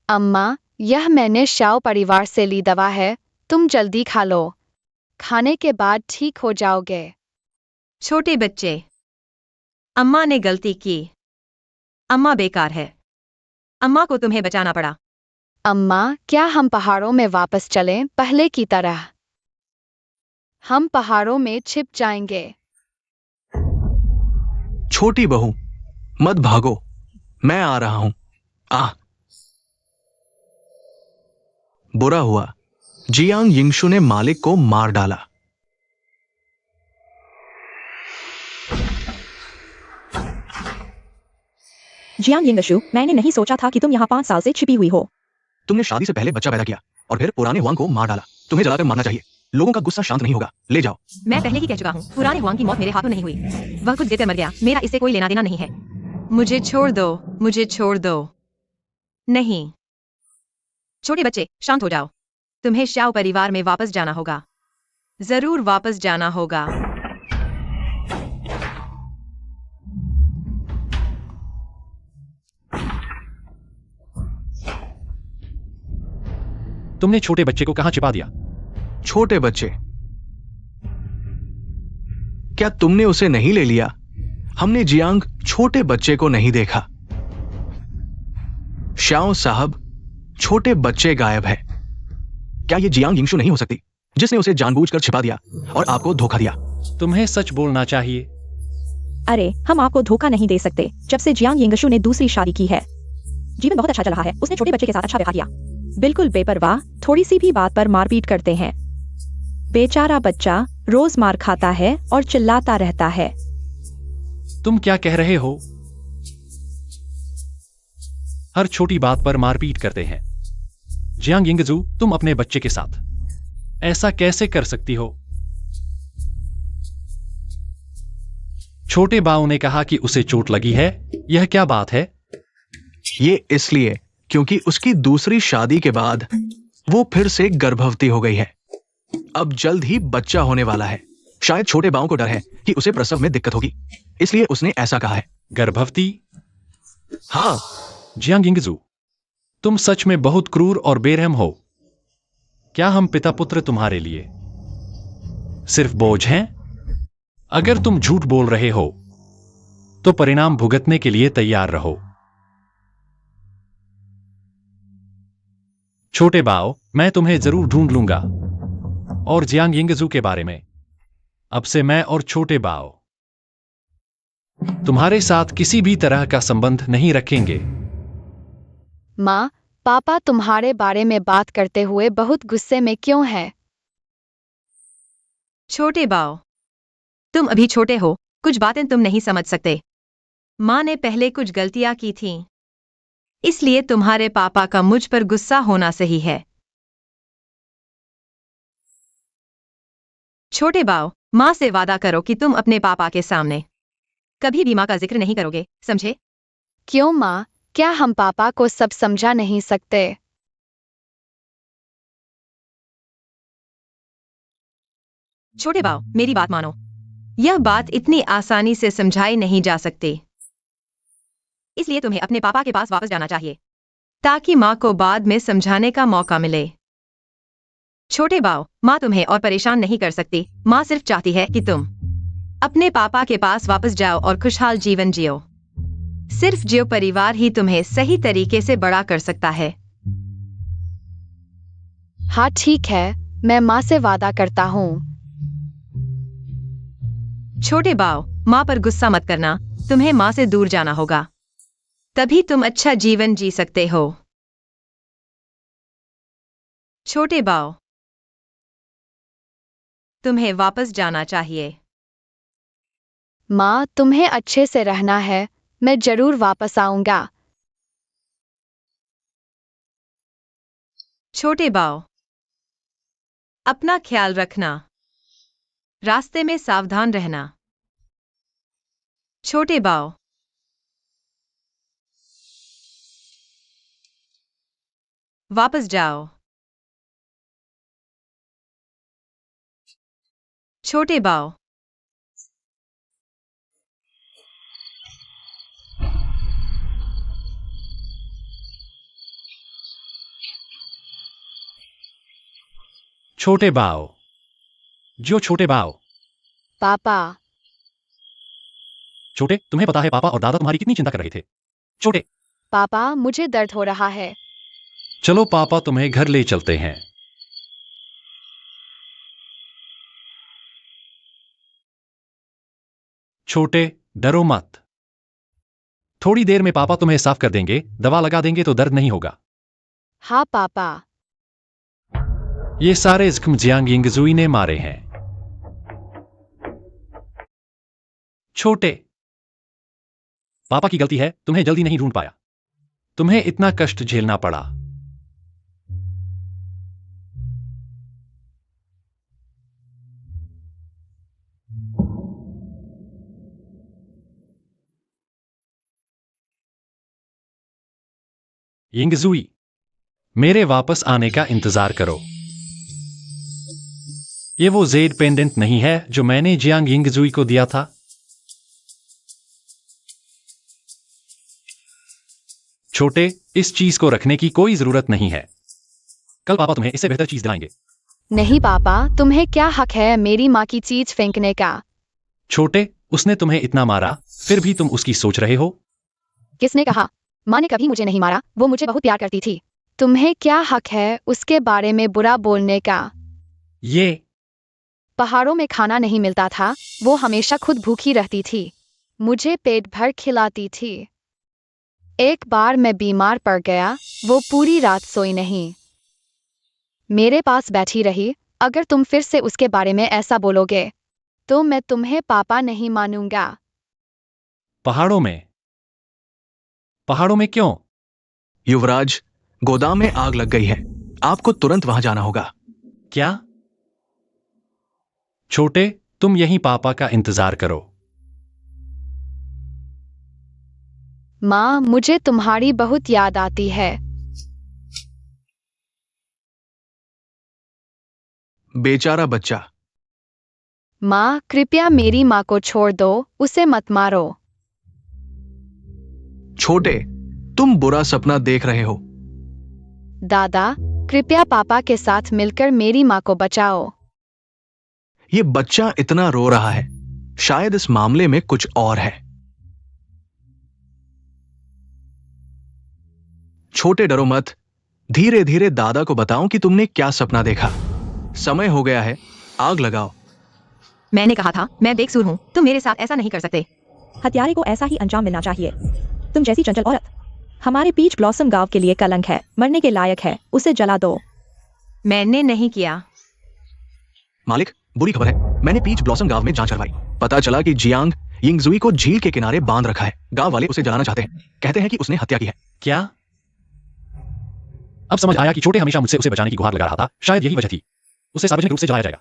अम्मा, यह मैंने शाओ परिवार से ली दवा है, तुम जल्दी खा लो। खाने के बाद ठीक हो जाओगे। छोटे बच्चे, अम्मा ने गलती की। अम्मा बेकार है। अम्मा को तुम्हें बचाना पड़ा। अम्मा, क्या हम पहाड़ों में वापस चलें, पहले की तरह? हम पहाड़ों में छिप जाएंगे। छोटी बहू, मत भागो, मैं आ रहा हूं। बुरा हुआ, जियांग यिंगशु ने मालिक को मार डाला। जियांग यिंगशु, मैंने नहीं सोचा था कि तुम यहाँ 5 साल से छिपी हुई हो। तुमने शादी से पहले बच्चा पैदा किया और फिर पुराने हुआंग को मार डाला। तुम्हें जलाकर मारना चाहिए। लोगों का गुस्सा शांत नहीं होगा। ले जाओ। मैं पहले ही कह चुका हूँ, पुराने हुआंग की मौत मेरे हाथों नहीं हुई। वह कुछ देकर मर गया। मेरा इससे कोई लेना देना नहीं है। मुझे छोड़ दो, मुझे छोड़ दो। नहीं। छोटे बच्चे, शांत हो जाओ। तुम्हें शाओ परिवार में वापस जाना होगा। जरूर वापस जाना होगा। तुमने छोटे बच्चे को कहां छिपा दिया? छोटे बच्चे, क्या तुमने उसे नहीं ले लिया? हमने जियांग छोटे बच्चे को नहीं देखा। शाओ साहब, छोटे बच्चे गायब है। क्या ये जियांग यिंगशु नहीं हो सकती, जिसने उसे जानबूझकर छिपा दिया और आपको धोखा दिया? तुम्हें सच बोलना चाहिए। अरे, हम आपको धोखा नहीं दे सकते। जब से जियांग यिंगशु ने दूसरी शादी की है, जीवन बहुत अच्छा चल रहा है। उसने छोटे बच्चे के साथ अच्छा व्यवहार किया। बिल्कुल बेपरवाह, थोड़ी सी भी बात पर मारपीट करते हैं। बेचारा बच्चा रोज मार खाता है और चिल्लाता रहता है। तुम क्या कह रहे हो? हर छोटी बात पर मारपीट करते हैं। जियांग यिंगजू, तुम अपने बच्चे के साथ ऐसा कैसे कर सकती हो? छोटे बाऊ ने कहा कि उसे चोट लगी है। यह क्या बात है? ये इसलिए क्योंकि उसकी दूसरी शादी के बाद वो फिर से गर्भवती हो गई है। अब जल्द ही बच्चा होने वाला है। शायद छोटे बाऊ को डर है कि उसे प्रसव में दिक्कत होगी, इसलिए उसने ऐसा कहा है। गर्भवती? हाँ, जियांग यिंगजू, तुम सच में बहुत क्रूर और बेरहम हो। क्या हम पिता पुत्र तुम्हारे लिए सिर्फ बोझ हैं? अगर तुम झूठ बोल रहे हो तो परिणाम भुगतने के लिए तैयार रहो। छोटे बाओ, मैं तुम्हें जरूर ढूंढ लूंगा। और जियांग यिंगजू के बारे में, अब से मैं और छोटे बाओ तुम्हारे साथ किसी भी तरह का संबंध नहीं रखेंगे। माँ, पापा तुम्हारे बारे में बात करते हुए बहुत गुस्से में क्यों है? छोटे बाओ, तुम अभी छोटे हो, कुछ बातें तुम नहीं समझ सकते। माँ ने पहले कुछ गलतियां की थीं, इसलिए तुम्हारे पापा का मुझ पर गुस्सा होना सही है। छोटे बाओ, माँ से वादा करो कि तुम अपने पापा के सामने कभी भी माँ का जिक्र नहीं करोगे, समझे? क्यों माँ, क्या हम पापा को सब समझा नहीं सकते? छोटे बाओ, मेरी बात मानो। यह बात इतनी आसानी से समझाई नहीं जा सकती, इसलिए तुम्हें अपने पापा के पास वापस जाना चाहिए ताकि माँ को बाद में समझाने का मौका मिले। छोटे बाओ, माँ तुम्हें और परेशान नहीं कर सकती। माँ सिर्फ चाहती है कि तुम अपने पापा के पास वापस जाओ और खुशहाल जीवन जियो। सिर्फ जियो परिवार ही तुम्हें सही तरीके से बड़ा कर सकता है। हाँ ठीक है, मैं माँ से वादा करता हूँ। छोटे बाओ, माँ पर गुस्सा मत करना। तुम्हें माँ से दूर जाना होगा, तभी तुम अच्छा जीवन जी सकते हो। छोटे बाओ, तुम्हें वापस जाना चाहिए। माँ, तुम्हें अच्छे से रहना है, मैं जरूर वापस आऊंगा। छोटे बाओ, अपना ख्याल रखना, रास्ते में सावधान रहना। छोटे बाओ, वापस जाओ। छोटे बाओ, छोटे बाओ, जो छोटे बाओ। पापा, छोटे, तुम्हें पता है पापा और दादा तुम्हारी कितनी चिंता कर रहे थे। छोटे, पापा मुझे दर्द हो रहा है। चलो पापा तुम्हें घर ले चलते हैं। छोटे, डरो मत। थोड़ी देर में पापा तुम्हें साफ कर देंगे, दवा लगा देंगे तो दर्द नहीं होगा। हाँ पापा। ये सारे जख्म जियांग यिंगजुई ने मारे हैं। छोटे, पापा की गलती है, तुम्हें जल्दी नहीं ढूंढ पाया। तुम्हें इतना कष्ट झेलना पड़ा। यिंगजुई, मेरे वापस आने का इंतजार करो। ये वो जेड पेंडेंट नहीं है जो मैंने जियांग यिंगजुई को दिया था। छोटे, इस चीज को रखने की कोई जरूरत नहीं है। कल पापा तुम्हें इससे बेहतर चीज दिलाएंगे। नहीं पापा, तुम्हें क्या हक है मेरी माँ की चीज फेंकने का? छोटे, उसने तुम्हें इतना मारा, फिर भी तुम उसकी सोच रहे हो? किसने कहा? माँ ने कभी मुझे नहीं मारा, वो मुझे बहुत प्यार करती थी। तुम्हें क्या हक है उसके बारे में बुरा बोलने का? ये पहाड़ों में खाना नहीं मिलता था, वो हमेशा खुद भूखी रहती थी, मुझे पेट भर खिलाती थी। एक बार मैं बीमार पड़ गया, वो पूरी रात सोई नहीं, मेरे पास बैठी रही। अगर तुम फिर से उसके बारे में ऐसा बोलोगे तो मैं तुम्हें पापा नहीं मानूंगा। पहाड़ों में? पहाड़ों में क्यों? युवराज, गोदाम में आग लग गई है, आपको तुरंत वहां जाना होगा। क्या? छोटे, तुम यहीं पापा का इंतजार करो। माँ, मुझे तुम्हारी बहुत याद आती है। बेचारा बच्चा। माँ, कृपया मेरी माँ को छोड़ दो, उसे मत मारो। छोटे, तुम बुरा सपना देख रहे हो। दादा, कृपया पापा के साथ मिलकर मेरी माँ को बचाओ। ये बच्चा इतना रो रहा है, शायद इस मामले में कुछ और है। छोटे, डरो मत। धीरे धीरे दादा को बताओ कि तुमने क्या सपना देखा। समय हो गया है, आग लगाओ। मैंने कहा था, मैं बेकसूर हूँ, तुम मेरे साथ ऐसा नहीं कर सकते। हत्यारे को ऐसा ही अंजाम मिलना चाहिए। तुम जैसी चंचल औरत हमारे पीच ब्लॉसम गांव के लिए कलंक है, मरने के लायक है, उसे जला दो। मैंने नहीं किया। मालिक, बुरी खबर है, मैंने पीच ब्लॉसम गांव में जांच करवाई। पता चला कि जियांग यिंगजुई को झील के किनारे बांध रखा है। गांव वाले उसे जलाना चाहते हैं, कहते हैं कि उसने हत्या की है। क्या? अब समझ आया कि छोटे हमेशा मुझसे उसे बचाने की गुहार लगा रहा था। शायद यही वजह थी। उसे सार्वजनिक रूप से जलाया जाएगा।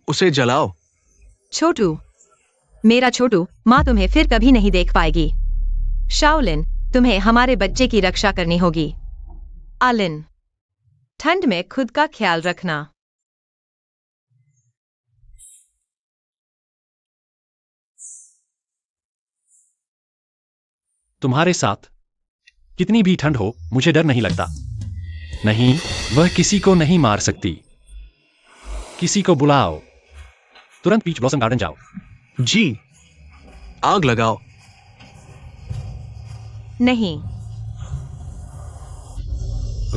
उसे जलाओ। छोटू, मेरा छोटू, माँ तुम्हें फिर कभी नहीं देख पाएगी। शाओलिन, तुम्हें हमारे बच्चे की रक्षा करनी होगी। आलिन, ठंड में खुद का ख्याल रखना। तुम्हारे साथ कितनी भी ठंड हो, मुझे डर नहीं लगता। नहीं, वह किसी को नहीं मार सकती। किसी को बुलाओ। तुरंत पीच ब्लॉसम गार्डन जाओ। जी, आग लगाओ। नहीं।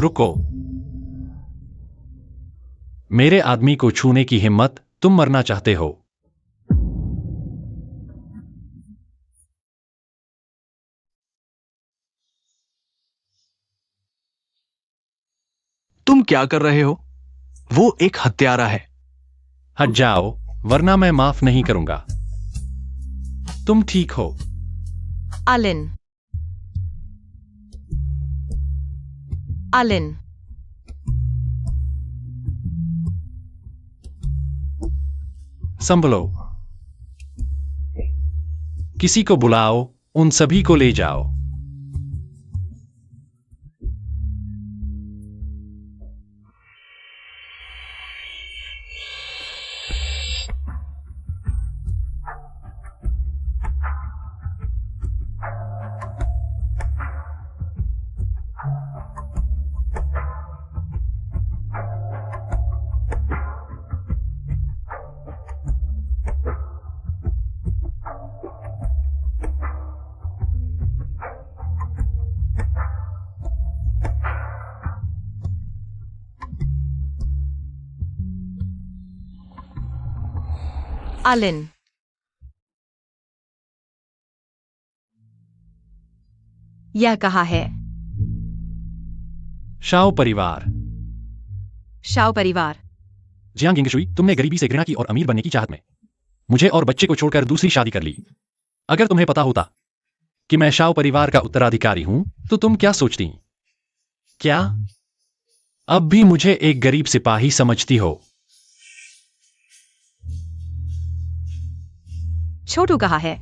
रुको। मेरे आदमी को छूने की हिम्मत, तुम मरना चाहते हो। तुम क्या कर रहे हो? वो एक हत्यारा है। हट जाओ, वरना मैं माफ नहीं करूंगा। तुम ठीक हो। आलिन। आलिन। संभलो। किसी को बुलाओ, उन सभी को ले जाओ। आलिन। यह कहाँ है? शाओ परिवार। शाओ परिवार। जियांग यिंगशुई, तुमने गरीबी से घृणा की और अमीर बनने की चाहत में मुझे और बच्चे को छोड़कर दूसरी शादी कर ली। अगर तुम्हें पता होता कि मैं शाओ परिवार का उत्तराधिकारी हूं, तो तुम क्या सोचती? क्या अब भी मुझे एक गरीब सिपाही समझती हो? छोटू कहाँ है?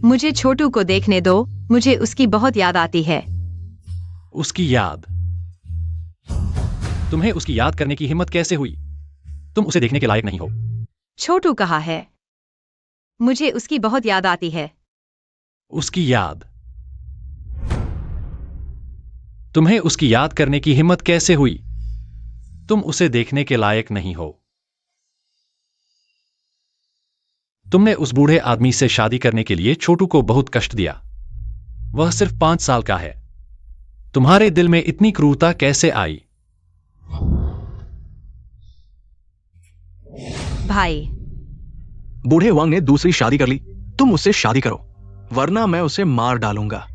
मुझे छोटू को देखने दो, मुझे उसकी बहुत याद आती है। उसकी याद? तुम्हें उसकी याद करने की हिम्मत कैसे हुई? तुम उसे देखने के लायक नहीं हो। छोटू कहाँ है? मुझे उसकी बहुत याद आती है। उसकी याद? तुम्हें उसकी याद करने की हिम्मत कैसे हुई? तुम उसे देखने के लायक नहीं हो। तुमने उस बूढ़े आदमी से शादी करने के लिए छोटू को बहुत कष्ट दिया। वह सिर्फ 5 साल का है। तुम्हारे दिल में इतनी क्रूरता कैसे आई? भाई, बूढ़े वांग ने दूसरी शादी कर ली। तुम उससे शादी करो, वरना मैं उसे मार डालूंगा।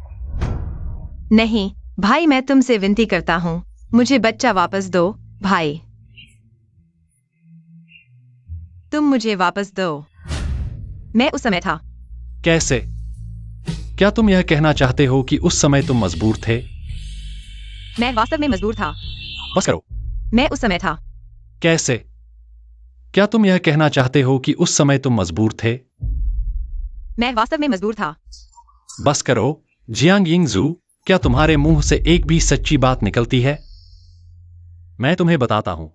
नहीं भाई, मैं तुमसे विनती करता हूँ, मुझे बच्चा वापस दो। भाई, तुम मुझे वापस दो। मैं उस समय था। कैसे? क्या तुम यह कहना चाहते हो कि उस समय तुम मजबूर थे? मैं वास्तव में मजबूर था। बस करो। मैं उस समय था। कैसे? क्या तुम यह कहना चाहते हो कि उस समय तुम मजबूर थे? मैं वास्तव में मजबूर था। बस करो। जियांग यिंगजू, क्या तुम्हारे मुंह से एक भी सच्ची बात निकलती है? मैं तुम्हें बताता हूं,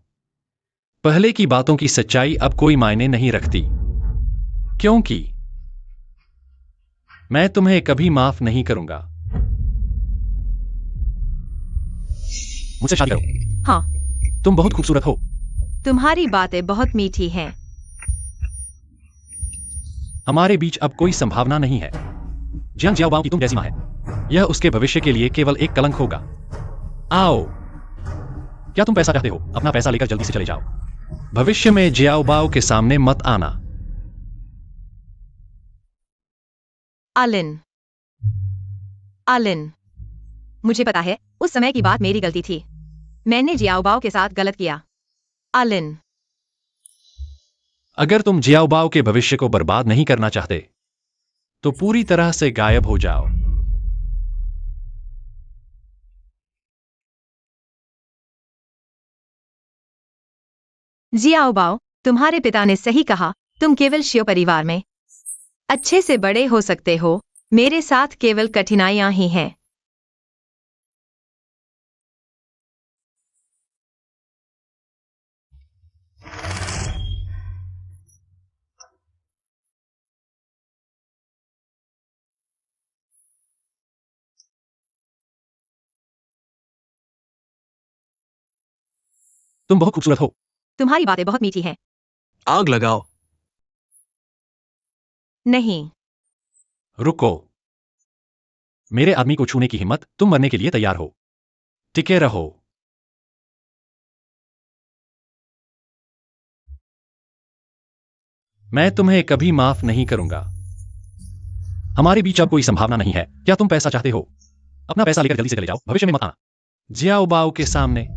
पहले की बातों की सच्चाई अब कोई मायने नहीं रखती, क्योंकि मैं तुम्हें कभी माफ नहीं करूंगा। मुझसे शादी करो। हाँ, तुम बहुत खूबसूरत हो। तुम्हारी बातें बहुत मीठी हैं। हमारे बीच अब कोई संभावना नहीं है। जियांग जियाओबाओ की तुम जैसी मां है, यह उसके भविष्य के लिए केवल एक कलंक होगा। आओ, क्या तुम पैसा चाहते हो? अपना पैसा लेकर जल्दी से चले जाओ। भविष्य में जियाओबाओ के सामने मत आना। आलिन, आलिन, मुझे पता है उस समय की बात मेरी गलती थी। मैंने जियाओबाओ के साथ गलत किया। आलिन, अगर तुम जियाओबाओ के भविष्य को बर्बाद नहीं करना चाहते, तो पूरी तरह से गायब हो जाओ। जियाओबाओ, तुम्हारे पिता ने सही कहा, तुम केवल शियो परिवार में अच्छे से बड़े हो सकते हो, मेरे साथ केवल कठिनाइयां ही हैं। तुम बहुत खूबसूरत हो। तुम्हारी बातें बहुत मीठी हैं। आग लगाओ। नहीं, रुको। मेरे आदमी को छूने की हिम्मत, तुम मरने के लिए तैयार हो। टिके रहो। मैं तुम्हें कभी माफ नहीं करूंगा। हमारे बीच अब कोई संभावना नहीं है। क्या तुम पैसा चाहते हो? अपना पैसा लेकर जल्दी से चले जाओ। भविष्य में मत आना। जियाओबाओ के सामने।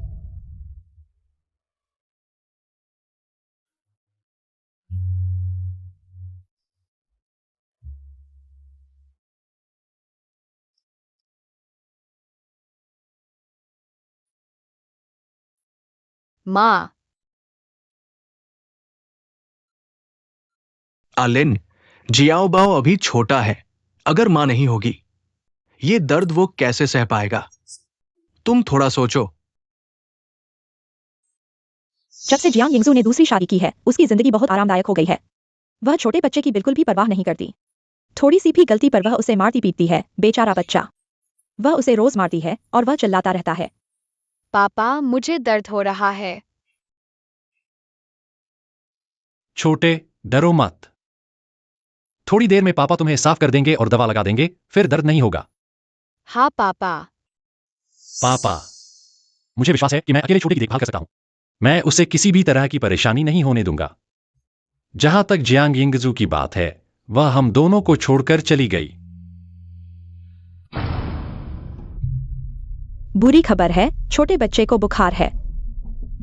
माँ, आलिन, जियाओबाओ अभी छोटा है। अगर मां नहीं होगी, ये दर्द वो कैसे सह पाएगा? तुम थोड़ा सोचो। जब से जियांग यिंगजू ने दूसरी शादी की है, उसकी जिंदगी बहुत आरामदायक हो गई है। वह छोटे बच्चे की बिल्कुल भी परवाह नहीं करती। थोड़ी सी भी गलती पर वह उसे मारती पीटती है, बेचारा बच्चा। वह उसे रोज मारती है और वह चिल्लाता रहता है। पापा, मुझे दर्द हो रहा है। छोटे, डरो मत। थोड़ी देर में पापा तुम्हें साफ कर देंगे और दवा लगा देंगे, फिर दर्द नहीं होगा। हाँ पापा। पापा, मुझे विश्वास है कि मैं अकेले छोटे की देखभाल कर सकता हूं। मैं उसे किसी भी तरह की परेशानी नहीं होने दूंगा। जहां तक जियांग यिंगजू की बात है, वह हम दोनों को छोड़कर चली गई। बुरी खबर है, छोटे बच्चे को बुखार है।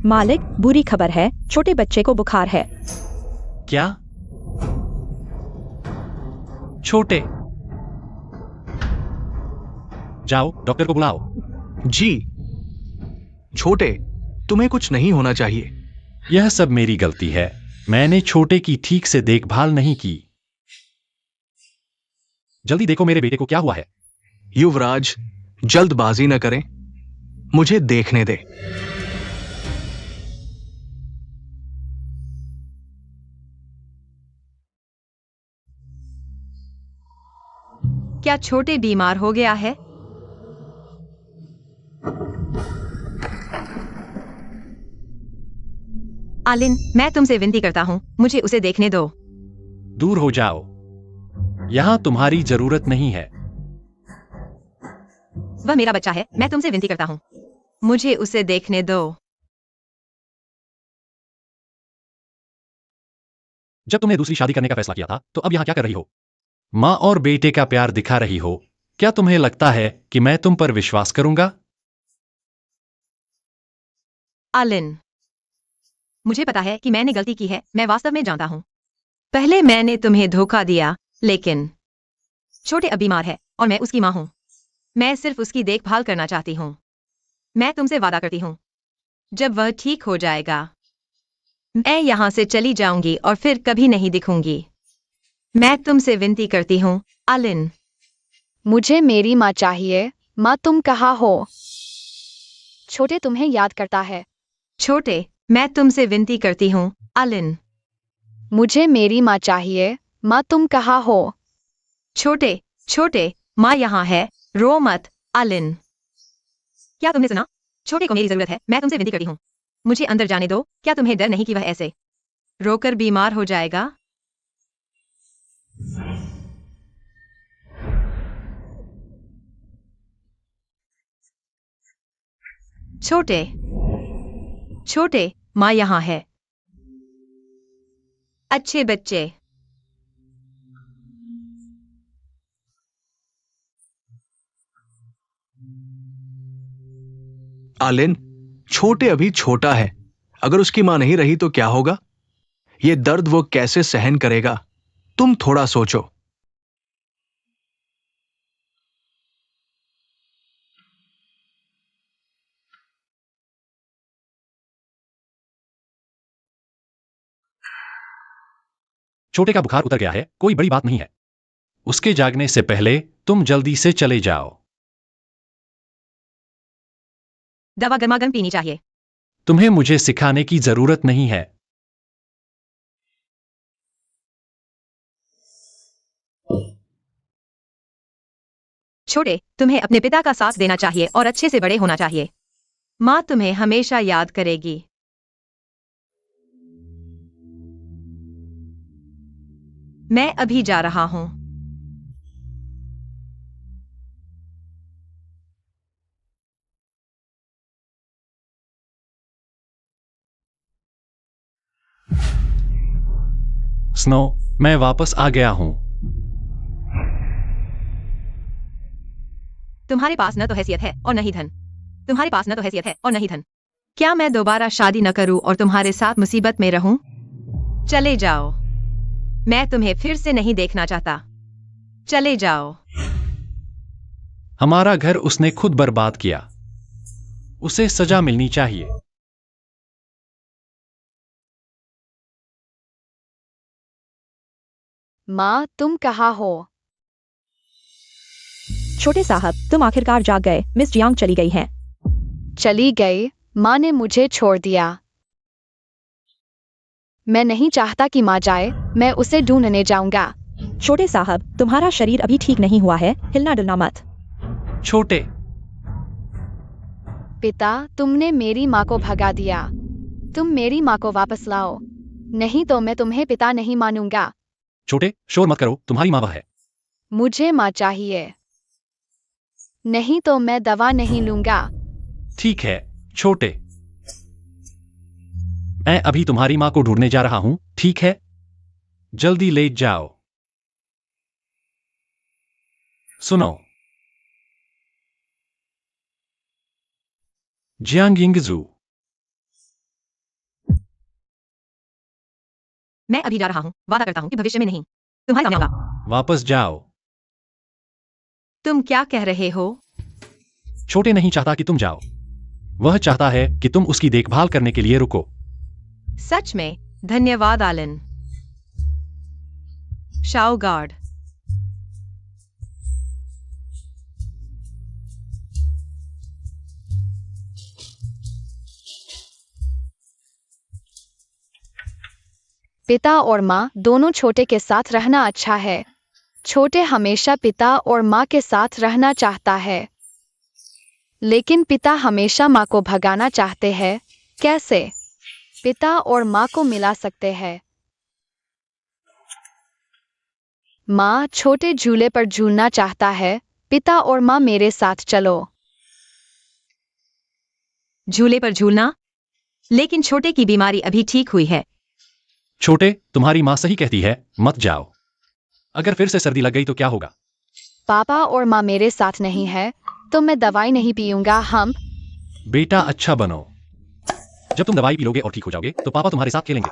मालिक, बुरी खबर है, छोटे बच्चे को बुखार है। क्या? छोटे, जाओ डॉक्टर को बुलाओ। जी। छोटे, तुम्हें कुछ नहीं होना चाहिए। यह सब मेरी गलती है। मैंने छोटे की ठीक से देखभाल नहीं की। जल्दी देखो मेरे बेटे को क्या हुआ है। युवराज, जल्दबाजी न करें, मुझे देखने दे। क्या छोटे बीमार हो गया है? आलिन, मैं तुमसे विनती करता हूँ, मुझे उसे देखने दो। दूर हो जाओ। यहां तुम्हारी जरूरत नहीं है। वह मेरा बच्चा है, मैं तुमसे विनती करता हूँ, मुझे उसे देखने दो। जब तुमने दूसरी शादी करने का फैसला किया था, तो अब यहां क्या कर रही हो? मां और बेटे का प्यार दिखा रही हो। क्या तुम्हें लगता है कि मैं तुम पर विश्वास करूंगा? आलिन, मुझे पता है कि मैंने गलती की है, मैं वास्तव में जानता हूँ। पहले मैंने तुम्हें धोखा दिया, लेकिन छोटे अब बीमार है और मैं उसकी मां हूं। मैं सिर्फ उसकी देखभाल करना चाहती हूँ। मैं तुमसे वादा करती हूँ, जब वह ठीक हो जाएगा, मैं यहां से चली जाऊंगी और फिर कभी नहीं दिखूंगी। मैं तुमसे विनती करती हूँ, आलिन। मुझे मेरी माँ चाहिए। माँ तुम कहाँ हो? छोटे तुम्हें याद करता है। छोटे, मैं तुमसे विनती करती हूँ, अलिन। मुझे मेरी माँ चाहिए। माँ तुम कहाँ हो? छोटे, छोटे, माँ यहाँ है, रो मत, अलिन। क्या तुमने सुना? छोटे को मेरी जरूरत है, मैं तुमसे विनती करती हूँ। मुझे अंदर जाने दो, क्या तुम्हें डर नहीं कि वह ऐसे रोकर बीमार हो जाएगा? छोटे, छोटे, माँ यहाँ है। अच्छे बच्चे। आलिन, छोटे अभी छोटा है। अगर उसकी मां नहीं रही तो क्या होगा? ये दर्द वो कैसे सहन करेगा? तुम थोड़ा सोचो। छोटे का बुखार उतर गया है, कोई बड़ी बात नहीं है। उसके जागने से पहले तुम जल्दी से चले जाओ। दवा गर्मागर्म पीनी चाहिए। तुम्हें मुझे सिखाने की जरूरत नहीं है। छोटे, तुम्हें अपने पिता का साथ देना चाहिए और अच्छे से बड़े होना चाहिए। माँ तुम्हें हमेशा याद करेगी। मैं अभी जा रहा हूँ। स्नो, मैं वापस आ गया हूं। तुम्हारे पास न तो हैसियत है और न ही धन। तुम्हारे पास न तो हैसियत है और न ही धन। क्या मैं दोबारा शादी न करूं और तुम्हारे साथ मुसीबत में रहूं? चले जाओ। मैं तुम्हें फिर से नहीं देखना चाहता। चले जाओ। हमारा घर उसने खुद बर्बाद किया। उसे सजा मिलनी चाहिए। माँ तुम कहाँ हो? छोटे साहब, तुम आखिरकार जाग गए। मिस जियांग चली गई हैं। चली गई? माँ ने मुझे छोड़ दिया। मैं नहीं चाहता कि माँ जाए। मैं उसे ढूंढने जाऊंगा। छोटे साहब, तुम्हारा शरीर अभी ठीक नहीं हुआ है, हिलना डुलना मत। छोटे, पिता, तुमने मेरी माँ को भगा दिया। तुम मेरी माँ को वापस लाओ, नहीं तो मैं तुम्हें पिता नहीं मानूंगा। छोटे, शोर मत करो, तुम्हारी माँ वह है। मुझे माँ चाहिए, नहीं तो मैं दवा नहीं लूंगा। ठीक है, छोटे। मैं अभी तुम्हारी माँ को ढूंढने जा रहा हूं, ठीक है? जल्दी ले जाओ। सुनो, जियांग यिंगजू, मैं अभी जा रहा हूँ, वादा करता हूँ कि भविष्य में नहीं तुम्हारे सामने आऊंगा। वापस जाओ। तुम क्या कह रहे हो? छोटे नहीं चाहता कि तुम जाओ। वह चाहता है कि तुम उसकी देखभाल करने के लिए रुको। सच में धन्यवाद आलिन। Shao guard. पिता और माँ दोनों छोटे के साथ रहना अच्छा है। छोटे हमेशा पिता और माँ के साथ रहना चाहता है, लेकिन पिता हमेशा माँ को भगाना चाहते हैं। कैसे पिता और माँ को मिला सकते हैं? माँ छोटे झूले पर झूलना चाहता है। पिता और माँ मेरे साथ चलो। झूले पर झूलना? लेकिन छोटे की बीमारी अभी ठीक हुई है। छोटे, तुम्हारी माँ सही कहती है, मत जाओ। अगर फिर से सर्दी लग गई तो क्या होगा? पापा और माँ मेरे साथ नहीं है, तो मैं दवाई नहीं पीऊंगा। हम बेटा अच्छा बनो। जब तुम दवाई पी लोगे और ठीक हो जाओगे तो पापा तुम्हारे साथ खेलेंगे।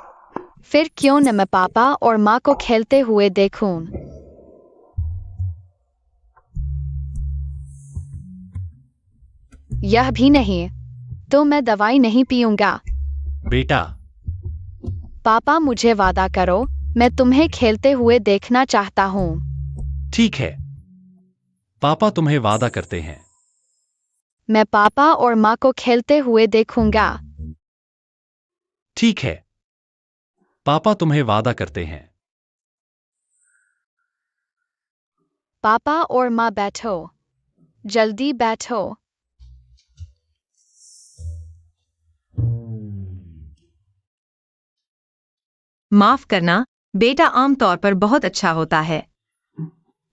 फिर क्यों न मैं पापा और माँ को खेलते हुए देखूं? यह भी नहीं, तो मैं दवाई नहीं पीऊंगा। बेटा, पापा मुझे वादा करो, मैं तुम्हें खेलते हुए देखना चाहता हूँ। ठीक है। पापा तुम्हें वादा करते हैं। मैं पापा और माँ को खेलते हुए देखूंगा। ठीक है, पापा तुम्हें वादा करते हैं। पापा और माँ बैठो, जल्दी बैठो। माफ करना, बेटा आमतौर पर बहुत अच्छा होता है।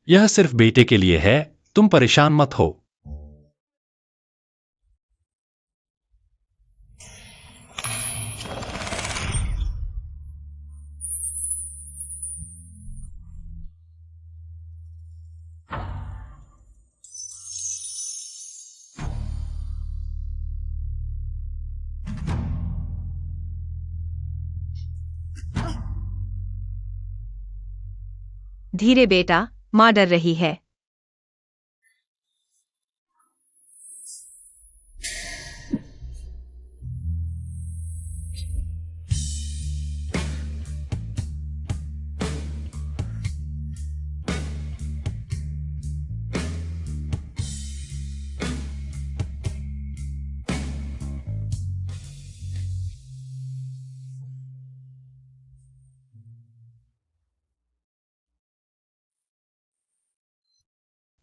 यह सिर्फ बेटे के लिए है, तुम परेशान मत हो। धीरे बेटा, माँ डर रही है।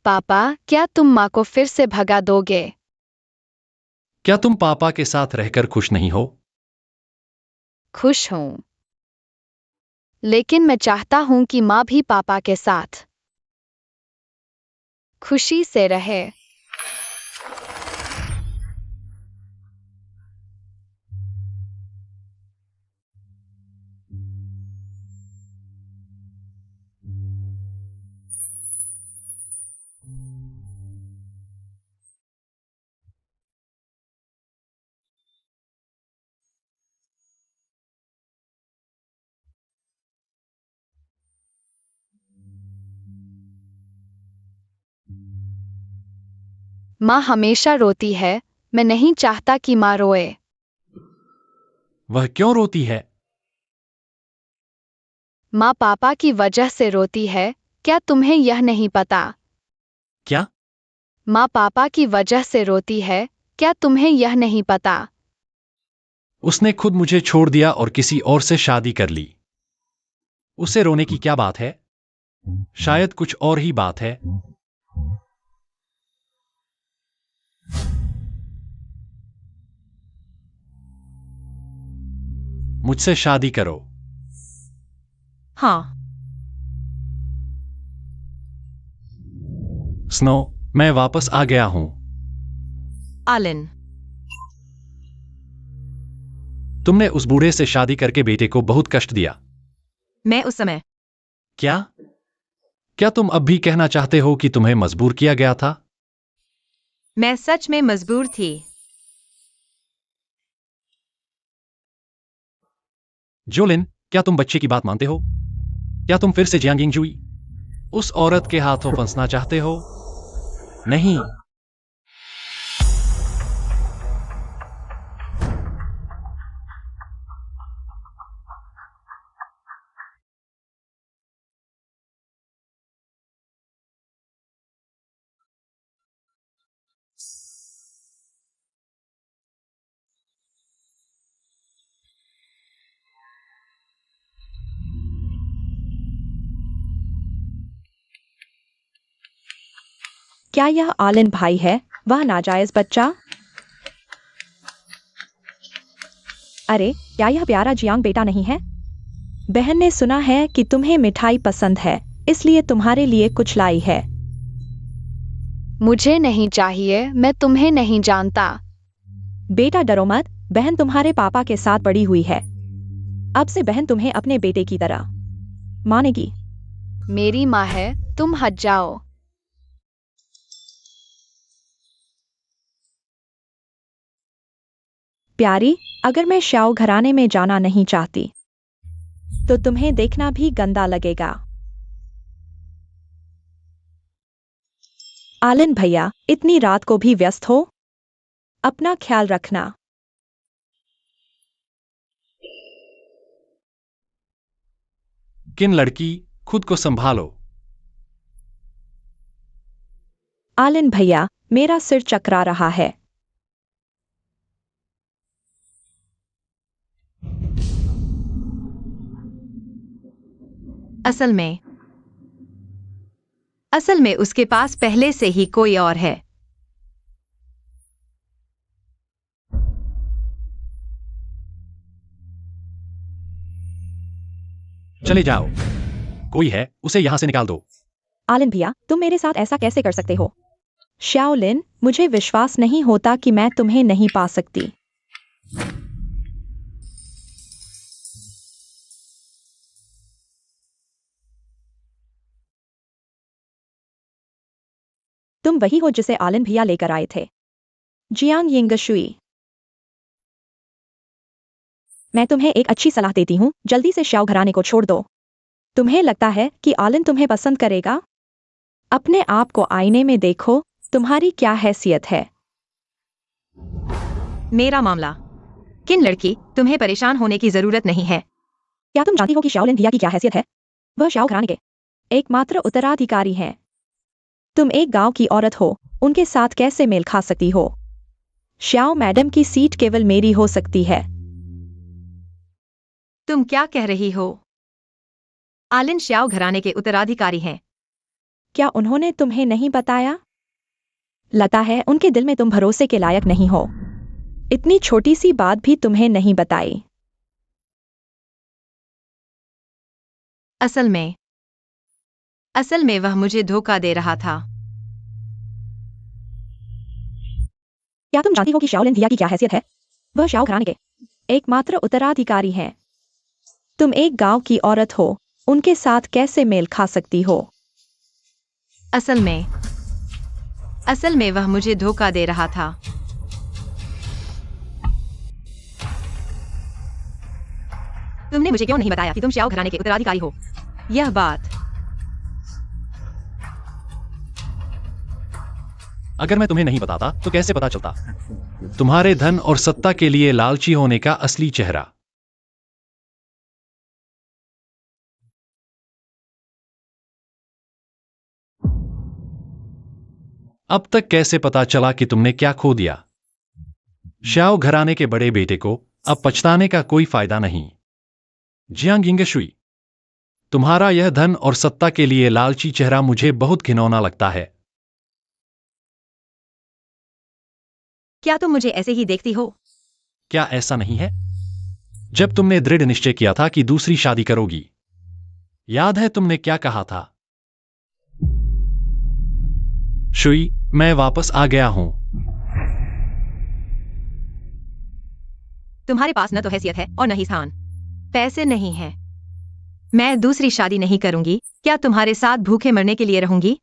पापा, क्या तुम माँ को फिर से भगा दोगे? क्या तुम पापा के साथ रहकर खुश नहीं हो? खुश हूँ, लेकिन मैं चाहता हूँ कि माँ भी पापा के साथ खुशी से रहे। माँ हमेशा रोती है, मैं नहीं चाहता कि माँ रोए। वह क्यों रोती है? माँ पापा की वजह से रोती है, क्या तुम्हें यह नहीं पता? क्या? माँ पापा की वजह से रोती है, क्या तुम्हें यह नहीं पता? उसने खुद मुझे छोड़ दिया और किसी और से शादी कर ली। उसे रोने की क्या बात है? शायद कुछ और ही बात है। मुझसे शादी करो। हाँ। स्नो, मैं वापस आ गया हूं। आलिन, तुमने उस बूढ़े से शादी करके बेटे को बहुत कष्ट दिया। मैं उस समय क्या? क्या तुम अब भी कहना चाहते हो कि तुम्हें मजबूर किया गया था? मैं सच में मजबूर थी। जोलिन, क्या तुम बच्चे की बात मानते हो? क्या तुम फिर से जियांग यिंगजुई, उस औरत के हाथों फंसना चाहते हो? नहीं। क्या यह आलिन भाई है, वह नाजायज बच्चा? अरे, क्या यह प्यारा जियांग बेटा नहीं है? बहन ने सुना है कि तुम्हें मिठाई पसंद है, इसलिए तुम्हारे लिए कुछ लाई है। मुझे नहीं चाहिए, मैं तुम्हें नहीं जानता। बेटा डरो मत, बहन तुम्हारे पापा के साथ बड़ी हुई है। अब से बहन तुम्हें अपने बेटे की तरह मानेगी। मेरी माँ है, तुम हट जाओ। प्यारी, अगर मैं श्याओ घराने में जाना नहीं चाहती तो तुम्हें देखना भी गंदा लगेगा। आलिन भैया, इतनी रात को भी व्यस्त हो? अपना ख्याल रखना। किन लड़की, खुद को संभालो। आलिन भैया, मेरा सिर चकरा रहा है। असल में उसके पास पहले से ही कोई और है। चले जाओ। कोई है, उसे यहां से निकाल दो। आलिन भैया, तुम मेरे साथ ऐसा कैसे कर सकते हो? शाओलिन, मुझे विश्वास नहीं होता कि मैं तुम्हें नहीं पा सकती। तुम वही हो जिसे आलिन भैया लेकर आए थे। जियांग यिंगशुई, मैं तुम्हें एक अच्छी सलाह देती हूँ, जल्दी से श्याओ घराने को छोड़ दो। तुम्हें लगता है कि आलिन तुम्हें पसंद करेगा? अपने आप को आईने में देखो, तुम्हारी क्या हैसियत है? मेरा मामला किन लड़की, तुम्हें परेशान होने की जरूरत नहीं है। क्या तुम जानती हो कि शाओलिन भैया की क्या हैसियत है? वह श्याओ घराने के एकमात्र उत्तराधिकारी हैं। तुम एक गांव की औरत हो, उनके साथ कैसे मेल खा सकती हो? श्याओ मैडम की सीट केवल मेरी हो सकती है। तुम क्या कह रही हो? आलिन श्याओ घराने के उत्तराधिकारी हैं। क्या उन्होंने तुम्हें नहीं बताया? लगता है उनके दिल में तुम भरोसे के लायक नहीं हो। इतनी छोटी सी बात भी तुम्हें नहीं बताई। असल में वह मुझे धोखा दे रहा था। क्या तुम जानती हो कि शाओलिन भैया की क्या हैसियत है? वह श्याओ घराने के एकमात्र उत्तराधिकारी हैं। तुम एक गांव की औरत हो, उनके साथ कैसे मेल खा सकती हो? असल में वह मुझे धोखा दे रहा था। तुमने मुझे क्यों नहीं बताया कि तुम श्याओ घराने के उत्तराधिकारी हो? यह बात अगर मैं तुम्हें नहीं बताता तो कैसे पता चलता? तुम्हारे धन और सत्ता के लिए लालची होने का असली चेहरा। अब तक कैसे पता चला कि तुमने क्या खो दिया? श्याओ घराने के बड़े बेटे को अब पछताने का कोई फायदा नहीं। जियांग यिंगशुई, तुम्हारा यह धन और सत्ता के लिए लालची चेहरा मुझे बहुत घिनौना लगता है। क्या तुम मुझे ऐसे ही देखती हो? क्या ऐसा नहीं है? जब तुमने दृढ़ निश्चय किया था कि दूसरी शादी करोगी, याद है तुमने क्या कहा था? शुई, मैं वापस आ गया हूं। तुम्हारे पास न तो हैसियत है और न ही स्थान। पैसे नहीं है। मैं दूसरी शादी नहीं करूंगी। क्या तुम्हारे साथ भूखे मरने के लिए रहूंगी?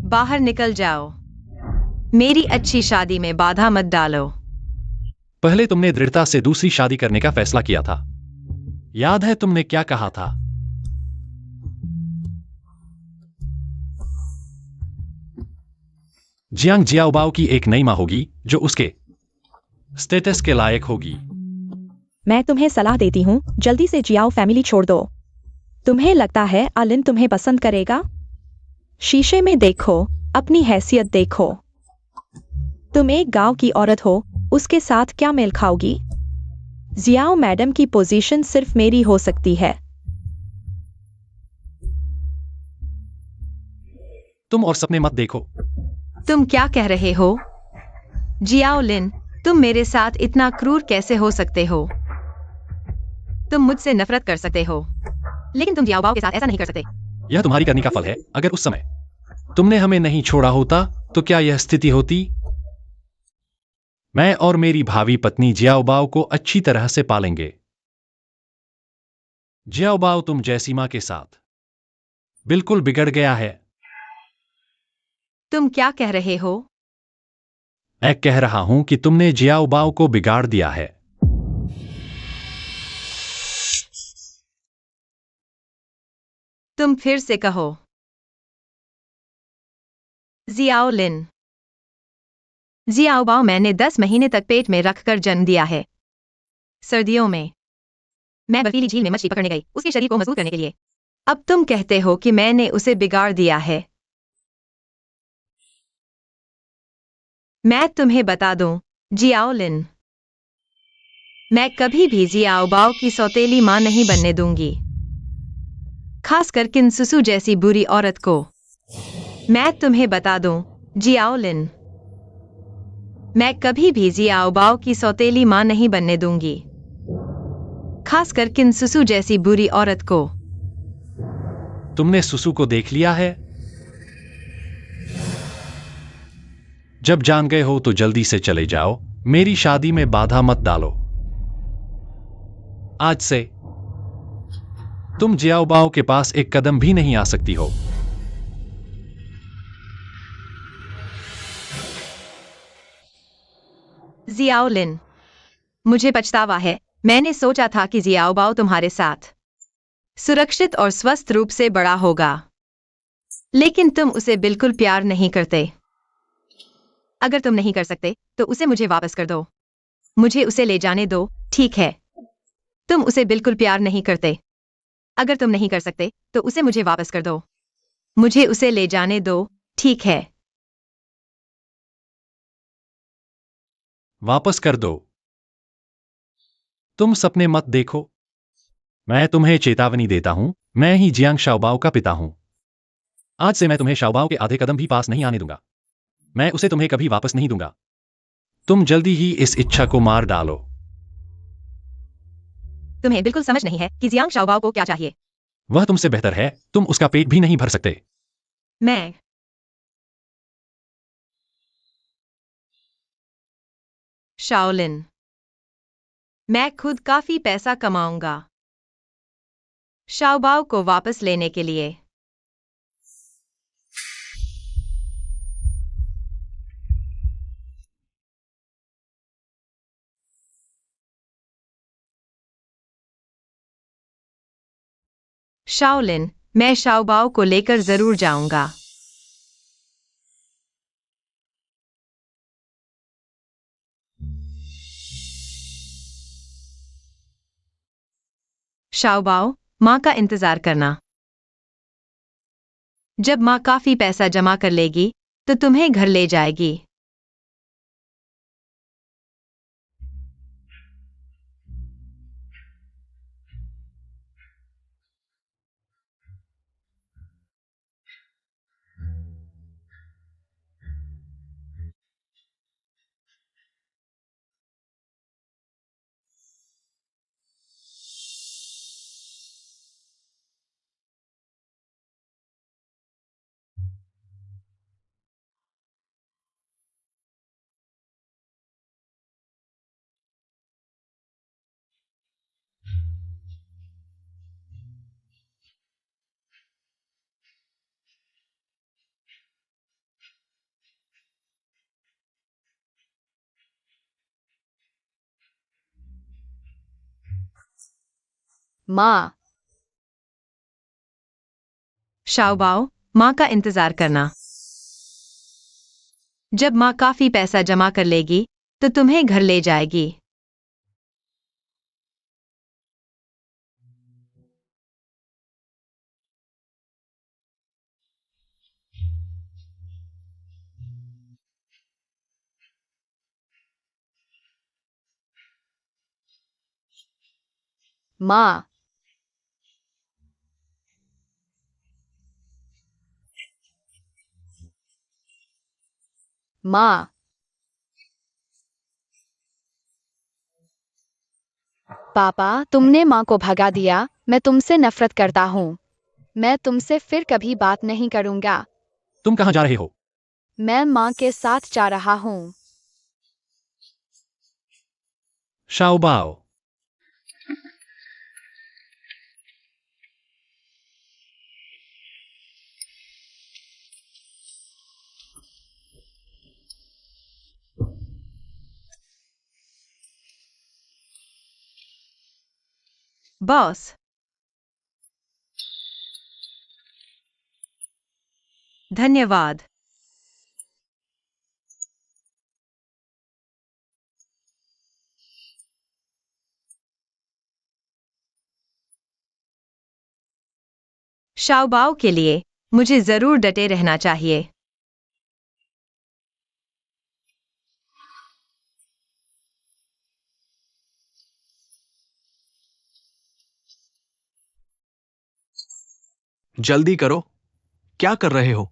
बाहर निकल जाओ। मेरी अच्छी शादी में बाधा मत डालो। पहले तुमने दृढ़ता से दूसरी शादी करने का फैसला किया था। याद है तुमने क्या कहा था? जियांग जियाओबाओ की एक नई मां होगी जो उसके स्टेटस के लायक होगी। मैं तुम्हें सलाह देती हूँ, जल्दी से जियाओ फैमिली छोड़ दो। तुम्हें लगता है आलिन तुम्हें पसंद करेगा? शीशे में देखो, अपनी हैसियत देखो। तुम एक गांव की औरत हो, उसके साथ क्या मेल खाओगी? जियाओ मैडम की पोजीशन सिर्फ मेरी हो सकती है। तुम और सपने मत देखो। तुम क्या कह रहे हो? जियाओ लिन, तुम मेरे साथ इतना क्रूर कैसे हो सकते हो? तुम मुझसे नफरत कर सकते हो, लेकिन तुम जियाओबाओ के साथ ऐसा नहीं कर सकते। यह तुम्हारी करनी का फल है। अगर उस समय तुमने हमें नहीं छोड़ा होता तो क्या यह स्थिति होती? मैं और मेरी भावी पत्नी जियाओबाओ को अच्छी तरह से पालेंगे। जियाओबाओ तुम जैसी मां के साथ बिल्कुल बिगड़ गया है। तुम क्या कह रहे हो? मैं कह रहा हूं कि तुमने जियाओबाओ को बिगाड़ दिया है। तुम फिर से कहो। जियाओ लिन। जियाओबाओ मैंने 10 महीने तक पेट में रखकर जन्म दिया है। सर्दियों में मैं बर्फीली झील में मछली पकड़ने गई, उसके शरीर को मजबूत करने के लिए। अब तुम कहते हो कि मैंने उसे बिगाड़ दिया है। मैं तुम्हें बता दूं, जियाओ लिन, मैं कभी भी जियाओ बाओ की सौतेली मां नहीं बनने दूंगी, खासकर किनसुसु जैसी बुरी औरत को। मैं तुम्हें बता दूं, जियाओ लिन, मैं कभी भी जियाओ बाओ की सौतेली मां नहीं बनने दूंगी, खासकर किनसुसु जैसी बुरी औरत को। तुमने सुसु को देख लिया है? जब जान गए हो तो जल्दी से चले जाओ, मेरी शादी में बाधा मत डालो। आज से तुम जियाओबाओ के पास एक कदम भी नहीं आ सकती हो। जियाओ लिन, मुझे पछतावा है, मैंने सोचा था कि जियाओ बाओ तुम्हारे साथ सुरक्षित और स्वस्थ रूप से बड़ा होगा, लेकिन तुम उसे बिल्कुल प्यार नहीं करते। अगर तुम नहीं कर सकते तो उसे मुझे वापस कर दो, मुझे उसे ले जाने दो, ठीक है? तुम उसे बिल्कुल प्यार नहीं करते। अगर तुम नहीं कर सकते तो उसे मुझे वापस कर दो, मुझे उसे ले जाने दो, ठीक है? वापस कर दो। तुम सपने मत देखो। मैं तुम्हें चेतावनी देता हूं, मैं ही जियांग शाओबाओ का पिता हूं। आज से मैं तुम्हें शाओबाओ के आधे कदम भी पास नहीं आने दूंगा। मैं उसे तुम्हें कभी वापस नहीं दूंगा। तुम जल्दी ही इस इच्छा को मार डालो। तुम्हें बिल्कुल समझ नहीं है कि जियांग शाओबाओ को क्या चाहिए। वह तुमसे बेहतर है, तुम उसका पेट भी नहीं भर सकते। मैं शाओलिन, मैं खुद काफी पैसा कमाऊंगा शाओबाओ को वापस लेने के लिए। शाओलिन, मैं शाओबाओ को लेकर जरूर जाऊंगा। शाओबाओ, माँ का इंतजार करना। जब माँ काफी पैसा जमा कर लेगी तो तुम्हें घर ले जाएगी। माँ, शाओबाओ, माँ का इंतजार करना। जब माँ काफी पैसा जमा कर लेगी तो तुम्हें घर ले जाएगी। माँ, माँ, पापा, तुमने माँ को भगा दिया। मैं तुमसे नफरत करता हूँ। मैं तुमसे फिर कभी बात नहीं करूँगा। तुम कहां जा रहे हो? मैं माँ के साथ जा रहा हूँ। शाओबाओ, बॉस, धन्यवाद। शाओबाओ के लिए मुझे जरूर डटे रहना चाहिए। जल्दी करो, क्या कर रहे हो?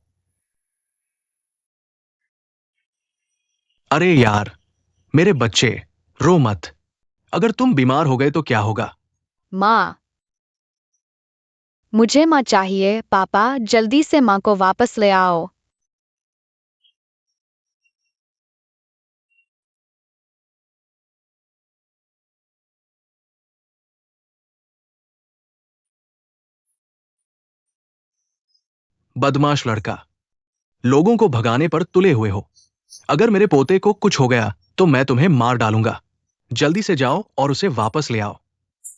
अरे यार, मेरे बच्चे, रो मत। अगर तुम बीमार हो गए तो क्या होगा? माँ, मुझे माँ चाहिए। पापा, जल्दी से माँ को वापस ले आओ। बदमाश लड़का, लोगों को भगाने पर तुले हुए हो। अगर मेरे पोते को कुछ हो गया तो मैं तुम्हें मार डालूंगा। जल्दी से जाओ और उसे वापस ले आओ।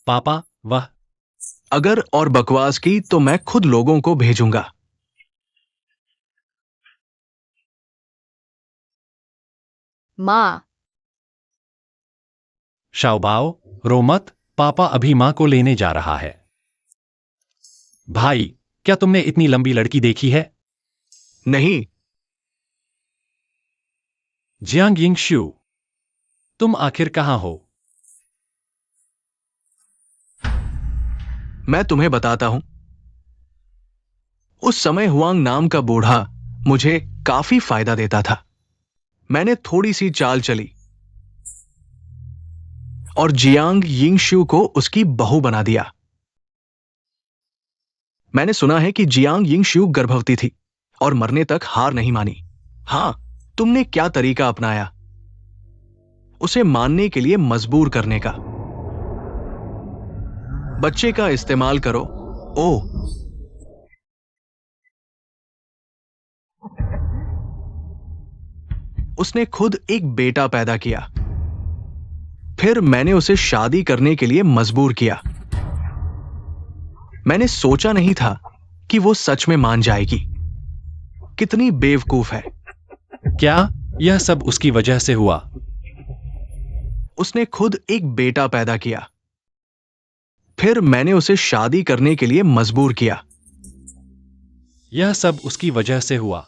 पापा, वह अगर और बकवास की तो मैं खुद लोगों को भेजूंगा। माँ, शाओबाओ, रो मत, पापा अभी माँ को लेने जा रहा है। भाई, क्या तुमने इतनी लंबी लड़की देखी है? नहीं। जियांग यिंगशु, तुम आखिर कहां हो? मैं तुम्हें बताता हूं। उस समय हुआंग नाम का बूढ़ा मुझे काफी फायदा देता था। मैंने थोड़ी सी चाल चली और जियांग यिंगशु को उसकी बहू बना दिया। मैंने सुना है कि जियांग यिंगशु गर्भवती थी और मरने तक हार नहीं मानी। हां, तुमने क्या तरीका अपनाया? उसे मानने के लिए मजबूर करने का। बच्चे का इस्तेमाल करो। ओह, उसने खुद एक बेटा पैदा किया। फिर मैंने उसे शादी करने के लिए मजबूर किया। मैंने सोचा नहीं था कि वो सच में मान जाएगी। कितनी बेवकूफ है। क्या यह सब उसकी वजह से हुआ? उसने खुद एक बेटा पैदा किया। फिर मैंने उसे शादी करने के लिए मजबूर किया। यह सब उसकी वजह से हुआ।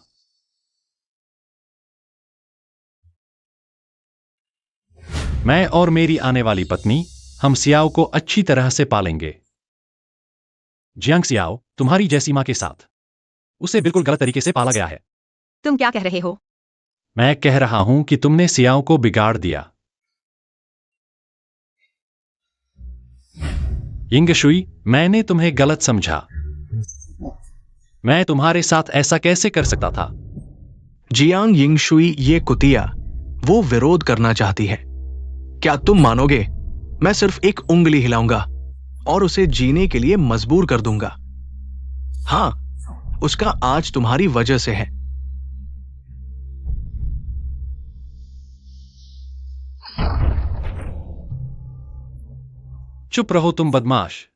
मैं और मेरी आने वाली पत्नी, हम सियाओ को अच्छी तरह से पालेंगे। जियांग सियाओ, तुम्हारी जैसी मां के साथ उसे बिल्कुल गलत तरीके से पाला गया है। तुम क्या कह रहे हो? मैं कह रहा हूं कि तुमने सियाओ को बिगाड़ दिया। यिंगशुई, मैंने तुम्हें गलत समझा। मैं तुम्हारे साथ ऐसा कैसे कर सकता था? जियांग यिंगशुई ये कुतिया, वो विरोध करना चाहती है। क्या तुम मानोगे? मैं सिर्फ एक उंगली हिलाऊंगा और उसे जीने के लिए मजबूर कर दूंगा। हां, उसका आज तुम्हारी वजह से है। चुप रहो तुम बदमाश।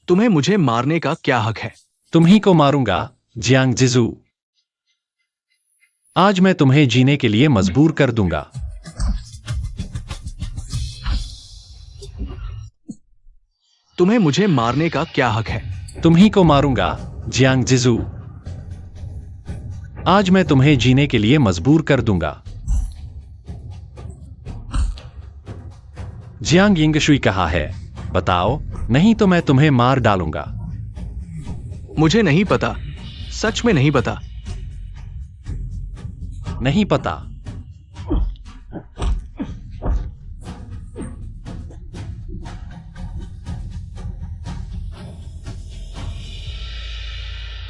तुम्हें मुझे मारने का क्या हक है? तुम ही को मारूंगा, जियांग जिजू। आज मैं तुम्हें जीने के लिए मजबूर कर दूंगा। तुम्हें मुझे मारने का क्या हक है? तुम ही को मारूंगा, जियांग जिजू। आज मैं तुम्हें जीने के लिए मजबूर कर दूंगा। जियांग यिंगशुई कहा है, बताओ, नहीं तो मैं तुम्हें मार डालूंगा। मुझे नहीं पता, सच में नहीं पता। नहीं पता?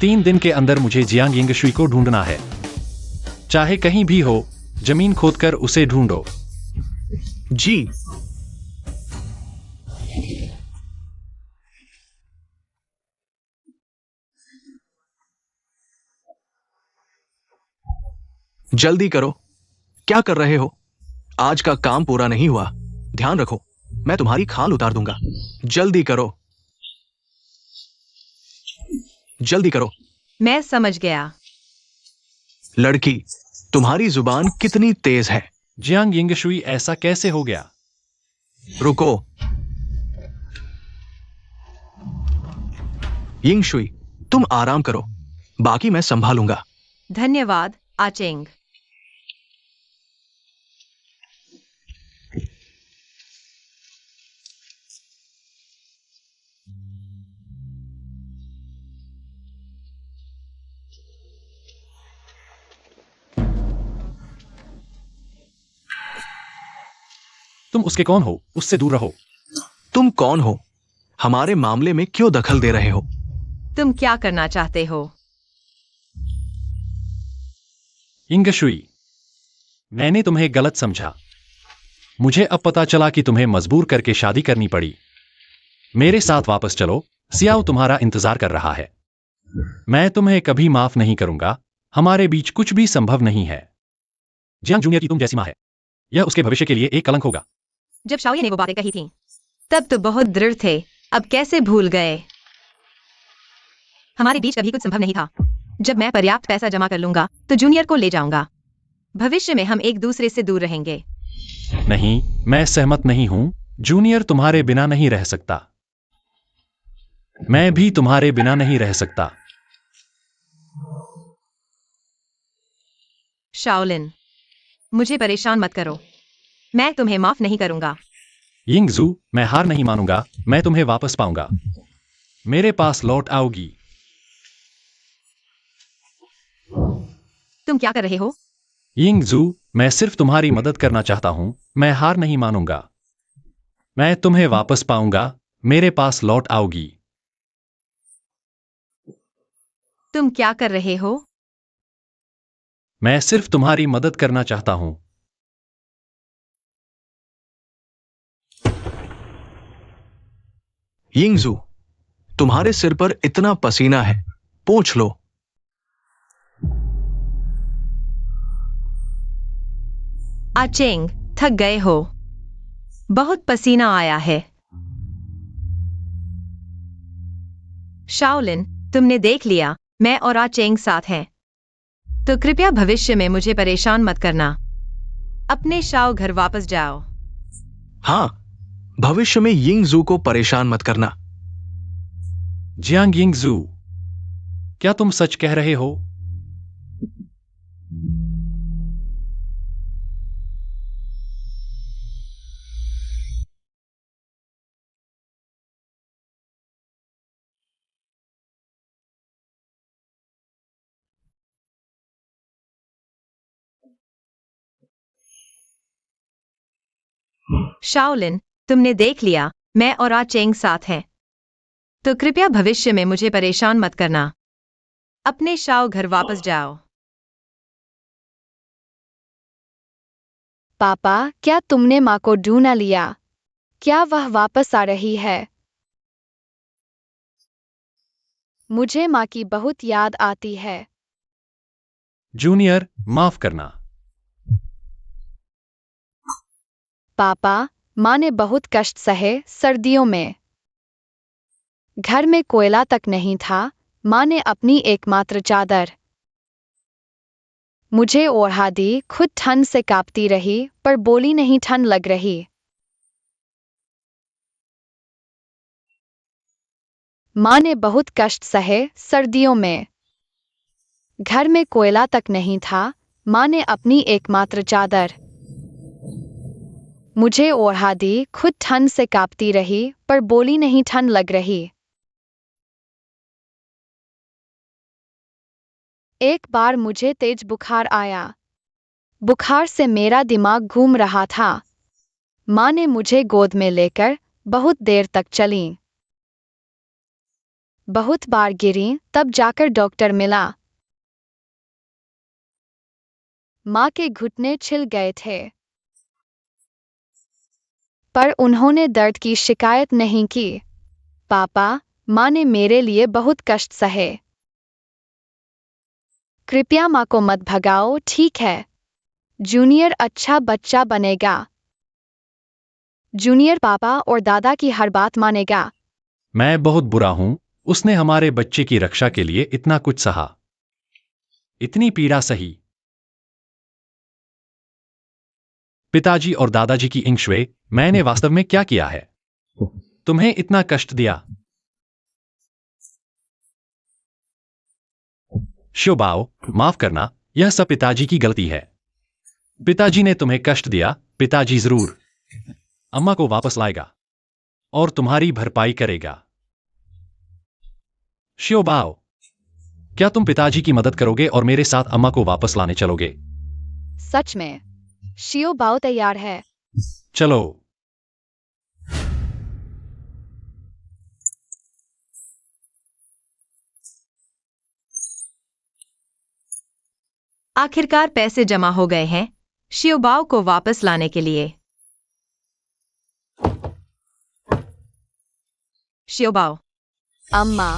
तीन दिन के अंदर मुझे जियांग यिंगशुई को ढूंढना है। चाहे कहीं भी हो, जमीन खोदकर उसे ढूंढो। जी। जल्दी करो, क्या कर रहे हो? आज का काम पूरा नहीं हुआ। ध्यान रखो, मैं तुम्हारी खाल उतार दूंगा। जल्दी करो, जल्दी करो। मैं समझ गया। लड़की, तुम्हारी जुबान कितनी तेज है। जियांग यिंगशुई, ऐसा कैसे हो गया? रुको। यिंगशुई, तुम आराम करो, बाकी मैं संभालूंगा। धन्यवाद, आचेंग। तुम उसके कौन हो? उससे दूर रहो। तुम कौन हो? हमारे मामले में क्यों दखल दे रहे हो? तुम क्या करना चाहते हो? इंगशुई, मैंने तुम्हें गलत समझा। मुझे अब पता चला कि तुम्हें मजबूर करके शादी करनी पड़ी। मेरे साथ वापस चलो, सियाओ तुम्हारा इंतजार कर रहा है। मैं तुम्हें कभी माफ नहीं करूंगा। हमारे बीच कुछ भी संभव नहीं है। जियांग जूनियर की तुम जैसी मां है, यह उसके भविष्य के लिए एक कलंक होगा। जब शाओये ने वो बातें कही थीं, तब तो बहुत दृढ़ थे। अब कैसे भूल गए? हमारे बीच कभी कुछ संभव नहीं था। जब मैं पर्याप्त पैसा जमा कर लूंगा तो जूनियर को ले जाऊंगा। भविष्य में हम एक दूसरे से दूर रहेंगे। नहीं, मैं सहमत नहीं हूं। जूनियर तुम्हारे बिना नहीं रह सकता। मैं भी तुम्हारे बिना नहीं रह सकता। शाओलिन, मुझे परेशान मत करो। मैं तुम्हें माफ नहीं करूंगा। यिंगजू, मैं हार नहीं मानूंगा। मैं तुम्हें वापस पाऊंगा। मेरे पास लौट आओगी। तुम क्या कर रहे हो? यिंगजू, मैं सिर्फ तुम्हारी मदद करना चाहता हूं। मैं हार नहीं मानूंगा। मैं तुम्हें वापस पाऊंगा। मेरे पास लौट आओगी। तुम क्या कर रहे हो? मैं सिर्फ तुम्हारी मदद करना चाहता हूं। यिंगजू, तुम्हारे सिर पर इतना पसीना है, पोंछ लो। आचेंग, थक गए हो? बहुत पसीना आया है। शाओलिन, तुमने देख लिया, मैं और आचेंग साथ हैं। तो कृपया भविष्य में मुझे परेशान मत करना। अपने शाओ घर वापस जाओ। हाँ, भविष्य में यिंगजू को परेशान मत करना। जियांग यिंगजू, क्या तुम सच कह रहे हो? शाओलिन, तुमने देख लिया, मैं और आचेंग साथ हैं। तो कृपया भविष्य में मुझे परेशान मत करना। अपने शाओ घर वापस जाओ। पापा, क्या तुमने माँ को ढूंढ लिया? क्या वह वापस आ रही है? मुझे माँ की बहुत याद आती है। जूनियर, माफ करना। पापा, माँ ने बहुत कष्ट सहे सर्दियों में। घर में कोयला तक नहीं था। माँ ने अपनी एकमात्र चादर मुझे ओढ़ा दी। खुद ठंड से कांपती रही, पर बोली नहीं ठंड लग रही। माँ ने बहुत कष्ट सहे सर्दियों में। घर में कोयला तक नहीं था। माँ ने अपनी एकमात्र चादर मुझे ओढ़ा दी। खुद ठंड से कांपती रही, पर बोली नहीं ठंड लग रही। एक बार मुझे तेज बुखार आया। बुखार से मेरा दिमाग घूम रहा था। माँ ने मुझे गोद में लेकर बहुत देर तक चली। बहुत बार गिरी, तब जाकर डॉक्टर मिला। माँ के घुटने छिल गए थे, पर उन्होंने दर्द की शिकायत नहीं की। पापा, माँ ने मेरे लिए बहुत कष्ट सहे। कृपया माँ को मत भगाओ, ठीक है? जूनियर अच्छा बच्चा बनेगा। जूनियर पापा और दादा की हर बात मानेगा। मैं बहुत बुरा हूं। उसने हमारे बच्चे की रक्षा के लिए इतना कुछ सहा, इतनी पीड़ा सही। पिताजी और दादाजी की इंशवे, मैंने वास्तव में क्या किया है? तुम्हें इतना कष्ट दिया? श्योबाओ, माफ करना, यह सब पिताजी की गलती है। पिताजी ने तुम्हें कष्ट दिया। पिताजी जरूर अम्मा को वापस लाएगा और तुम्हारी भरपाई करेगा। श्योबाओ, क्या तुम पिताजी की मदद करोगे और मेरे साथ अम्मा को वापस लाने चलोगे? सच में? शियो बाओ तैयार है। चलो। आखिरकार पैसे जमा हो गए हैं शियोबाओ को वापस लाने के लिए। शियोबाओ, अम्मा,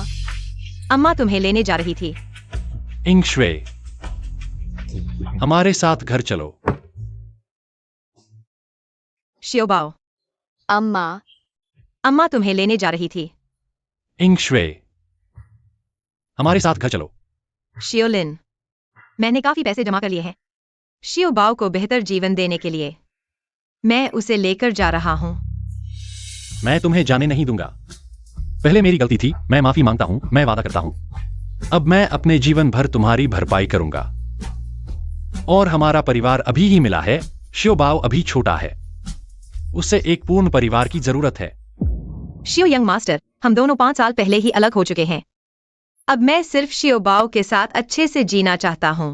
अम्मा तुम्हें लेने जा रही थी। इंगश्वे, हमारे साथ घर चलो। शियोबाओ, अम्मा, अम्मा तुम्हें लेने जा रही थी। इंगश्वे, हमारे साथ घर चलो। शियोलिन, मैंने काफी पैसे जमा कर लिए हैं शियोबाओ को बेहतर जीवन देने के लिए। मैं उसे लेकर जा रहा हूं। मैं तुम्हें जाने नहीं दूंगा। पहले मेरी गलती थी, मैं माफी मांगता हूं, मैं वादा करता हूं। अब मैं अपने जीवन भर तुम्हारी भरपाई करूंगा। और हमारा परिवार अभी ही मिला है। शियोबाओ अभी छोटा है, उसे एक पूर्ण परिवार की जरूरत है। शियो यंग मास्टर, हम दोनों 5 साल पहले ही अलग हो चुके हैं। अब मैं सिर्फ शियोबाओ के साथ अच्छे से जीना चाहता हूं।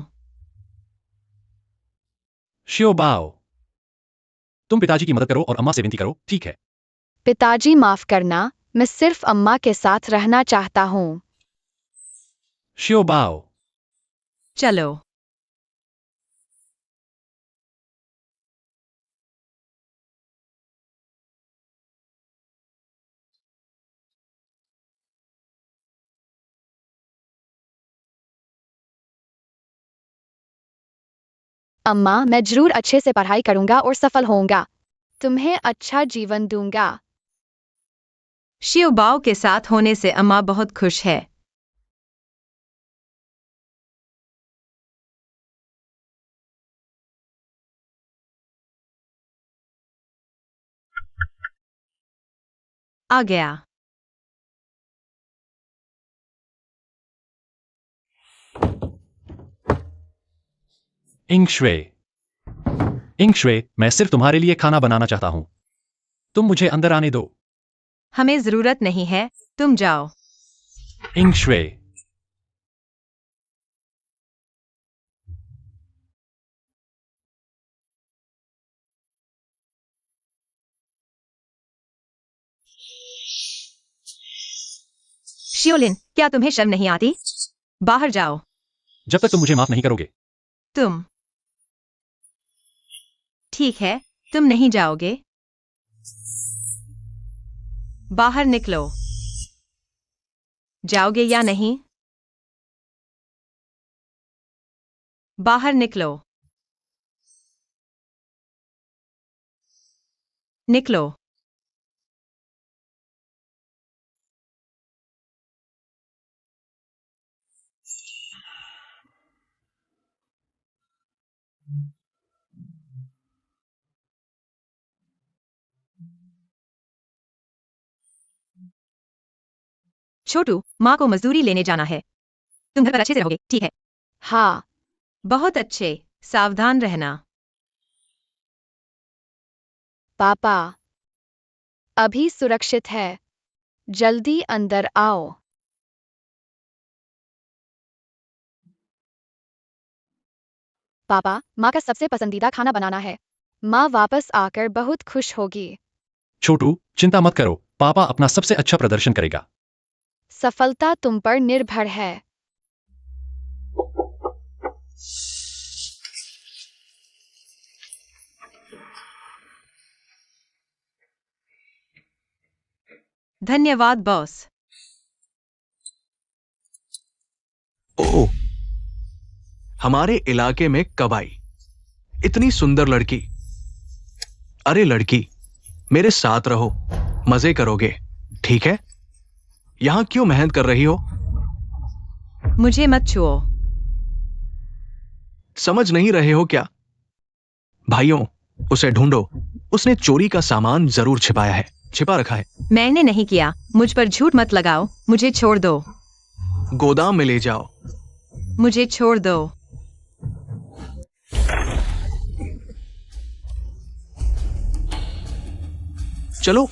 शियोबाओ, तुम पिताजी की मदद करो और अम्मा से विनती करो, ठीक है? पिताजी माफ करना, मैं सिर्फ अम्मा के साथ रहना चाहता हूँ। शियोबाओ, चलो। अम्मा, मैं जरूर अच्छे से पढ़ाई करूंगा और सफल होऊंगा। तुम्हें अच्छा जीवन दूंगा। शियोबाओ के साथ होने से अम्मा बहुत खुश है। आ गया। इंगश्वे, इंगश्वे, मैं सिर्फ तुम्हारे लिए खाना बनाना चाहता हूं। तुम मुझे अंदर आने दो। हमें जरूरत नहीं है, तुम जाओ। इंगश्वे, शियोलिन, क्या तुम्हें शर्म नहीं आती? बाहर जाओ। जब तक तुम मुझे माफ नहीं करोगे। तुम ठीक है, तुम नहीं जाओगे। बाहर निकलो। जाओगे या नहीं? बाहर निकलो। निकलो। छोटू, माँ को मजदूरी लेने जाना है। तुम घर पर अच्छे से रहोगे, ठीक है? हाँ, बहुत अच्छे, सावधान रहना। पापा, अभी सुरक्षित है। जल्दी अंदर आओ। पापा, माँ का सबसे पसंदीदा खाना बनाना है। माँ वापस आकर बहुत खुश होगी। छोटू, चिंता मत करो, पापा अपना सबसे अच्छा प्रदर्शन करेगा। सफलता तुम पर निर्भर है। धन्यवाद बॉस। ओह, हमारे इलाके में कब आई इतनी सुंदर लड़की? अरे लड़की, मेरे साथ रहो, मजे करोगे, ठीक है? यहां क्यों मेहनत कर रही हो? मुझे मत छुओ। समझ नहीं रहे हो क्या? भाइयों, उसे ढूंढो। उसने चोरी का सामान जरूर छिपा रखा है। मैंने नहीं किया, मुझ पर झूठ मत लगाओ, मुझे छोड़ दो। गोदाम में ले जाओ। मुझे छोड़ दो। चलो।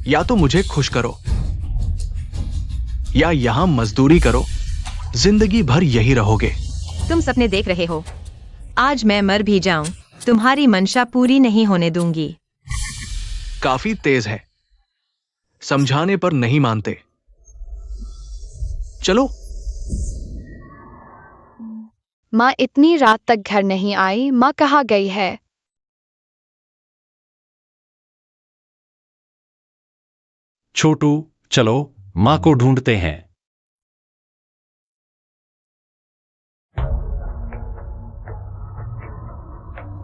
या तो मुझे खुश करो या यहां मजदूरी करो, जिंदगी भर यही रहोगे। तुम सपने देख रहे हो। आज मैं मर भी जाऊं, तुम्हारी मंशा पूरी नहीं होने दूंगी। काफी तेज है, समझाने पर नहीं मानते। चलो। माँ इतनी रात तक घर नहीं आई, माँ कहाँ गई है? छोटू, चलो माँ को ढूंढते हैं।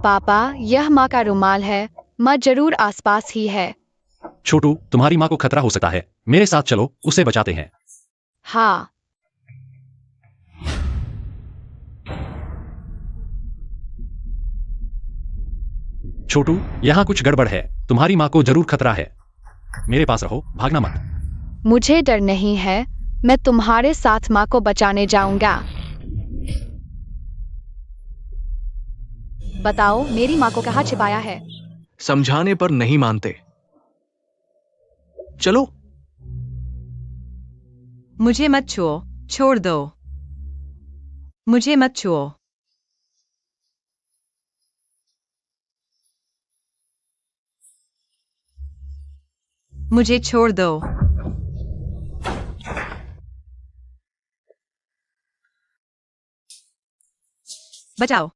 पापा, यह माँ का रुमाल है, माँ जरूर आसपास ही है। छोटू, तुम्हारी माँ को खतरा हो सकता है, मेरे साथ चलो, उसे बचाते हैं। हाँ। छोटू, यहाँ कुछ गड़बड़ है, तुम्हारी माँ को जरूर खतरा है। मेरे पास रहो, भागना मत। मुझे डर नहीं है, मैं तुम्हारे साथ माँ को बचाने जाऊंगा। बताओ, मेरी माँ को कहाँ छिपाया है? समझाने पर नहीं मानते। चलो। मुझे मत छुओ, छोड़ दो। मुझे मत छुओ। मुझे छोड़ दो। बचाओ।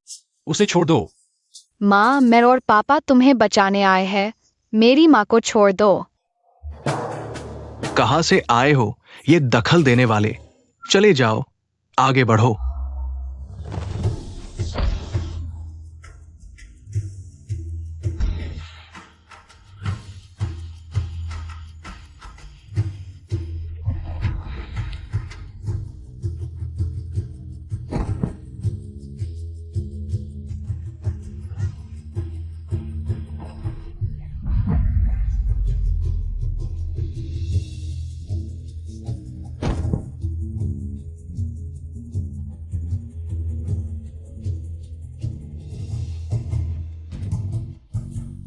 उसे छोड़ दो। माँ, मैं और पापा तुम्हें बचाने आए हैं, मेरी माँ को छोड़ दो। कहां से आए हो ये दखल देने वाले? चले जाओ, आगे बढ़ो।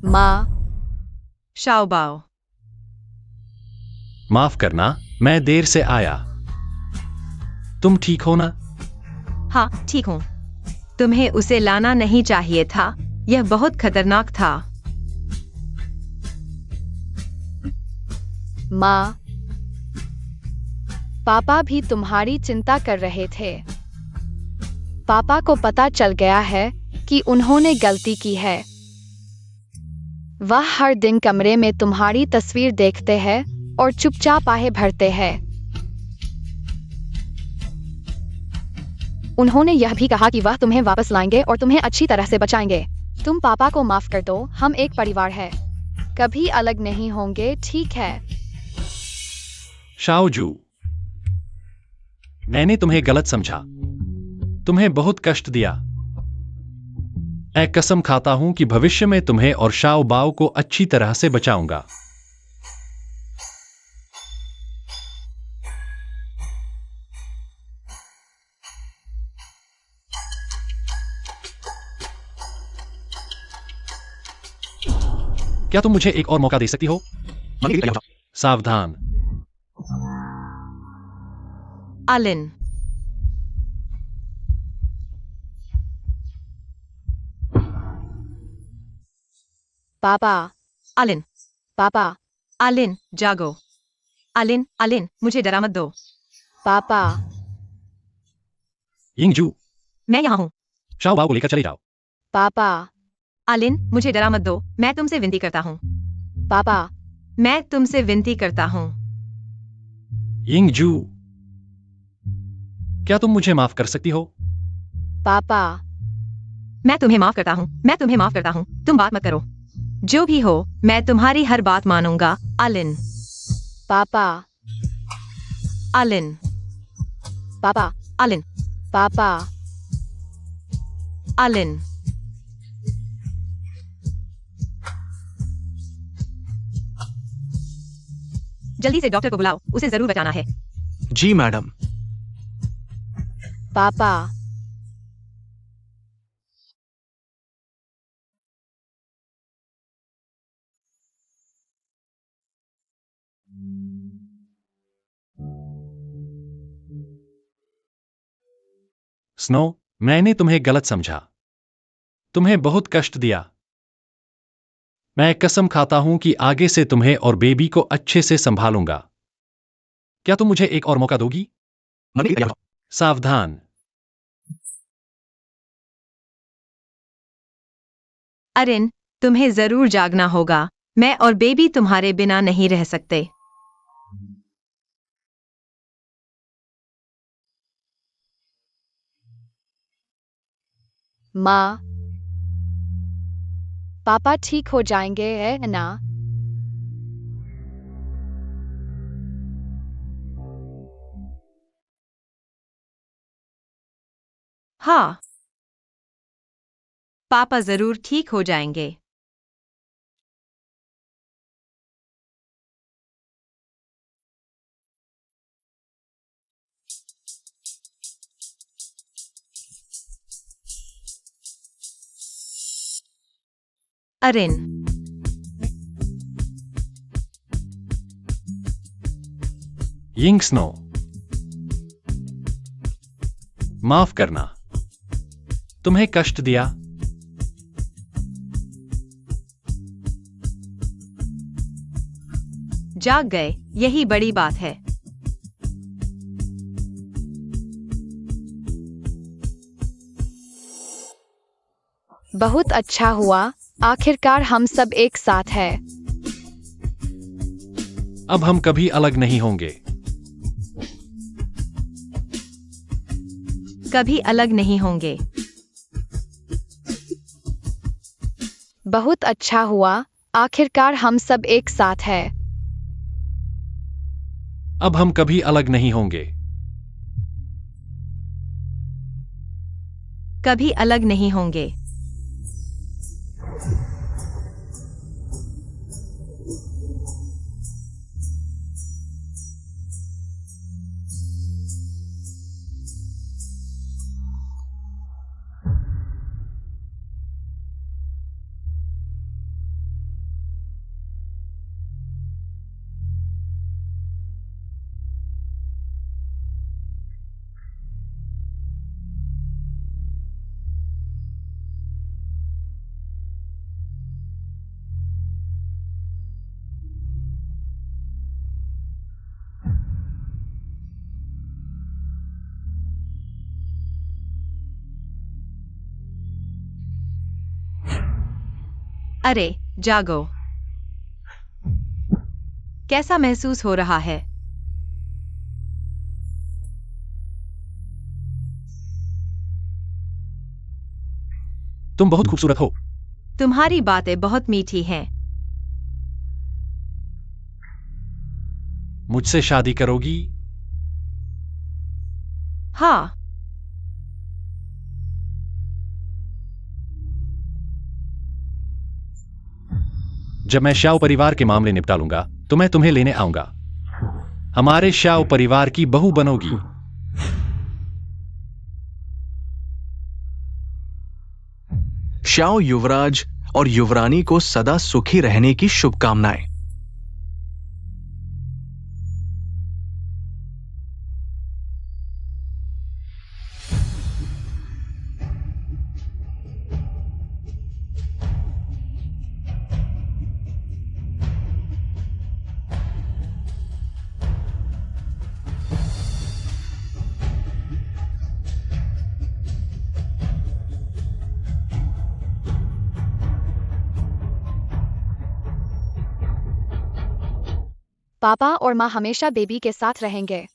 माँ, शाओबाओ। माफ करना, मैं देर से आया। तुम ठीक हो ना? हाँ, ठीक हूँ। तुम्हें उसे लाना नहीं चाहिए था, यह बहुत खतरनाक था। माँ, पापा भी तुम्हारी चिंता कर रहे थे। पापा को पता चल गया है कि उन्होंने गलती की है। वह हर दिन कमरे में तुम्हारी तस्वीर देखते हैं और चुपचाप आहे भरते हैं। उन्होंने यह भी कहा कि वह तुम्हें वापस लाएंगे और तुम्हें अच्छी तरह से बचाएंगे। तुम पापा को माफ कर दो, हम एक परिवार है, कभी अलग नहीं होंगे, ठीक है? शाओजू, मैंने तुम्हें गलत समझा, तुम्हें बहुत कष्ट दिया। मैं कसम खाता हूं कि भविष्य में तुम्हें और शाओ बाओ को अच्छी तरह से बचाऊंगा। क्या तुम मुझे एक और मौका दे सकती हो? सावधान। अलिन। पापा, अलिन। पापा, अलिन, जागो। अलिन, अलिन, मुझे डरा मत दो। पापा, यिंगजू, मैं यहाँ हूँ। शाओ बाओ को लेकर चले जाओ। पापा, अलिन, मुझे डरा मत दो, मैं तुमसे विनती करता हूँ। पापा, मैं तुमसे विनती करता हूँ। यिंगजू, क्या तुम मुझे माफ कर सकती हो? पापा, मैं तुम्हें माफ करता हूँ, मैं तुम्हें माफ करता हूँ, तुम बात मत करो। जो भी हो, मैं तुम्हारी हर बात मानूंगा, अलिन। पापा, अलिन। पापा, अलिन। पापा, अलिन। जल्दी से डॉक्टर को बुलाओ, उसे जरूर बचाना है। जी मैडम। पापा, स्नो, मैंने तुम्हें गलत समझा, तुम्हें बहुत कष्ट दिया। मैं कसम खाता हूं कि आगे से तुम्हें और बेबी को अच्छे से संभालूंगा। क्या तुम मुझे एक और मौका दोगी? मरने के लिए तैयार हो। सावधान। अरिन, तुम्हें जरूर जागना होगा। मैं और बेबी तुम्हारे बिना नहीं रह सकते। माँ, पापा ठीक हो जाएंगे है ना? हाँ, पापा जरूर ठीक हो जाएंगे। अरिन, यिंग स्नो, माफ करना, तुम्हें कष्ट दिया। जाग गए, यही बड़ी बात है। बहुत अच्छा हुआ, आखिरकार हम सब एक साथ हैं। अब हम कभी अलग नहीं होंगे। कभी अलग नहीं होंगे। बहुत अच्छा हुआ, आखिरकार हम सब एक साथ हैं। अब हम कभी अलग नहीं होंगे। कभी अलग नहीं होंगे। अरे, जागो। कैसा महसूस हो रहा है? तुम बहुत खूबसूरत हो। तुम्हारी बातें बहुत मीठी हैं। मुझसे शादी करोगी? हाँ, जब मैं शाओ परिवार के मामले निपटा लूंगा तो मैं तुम्हें लेने आऊंगा। हमारे शाओ परिवार की बहू बनोगी। श्याओ युवराज और युवरानी को सदा सुखी रहने की शुभकामनाएं। पापा और माँ हमेशा बेबी के साथ रहेंगे।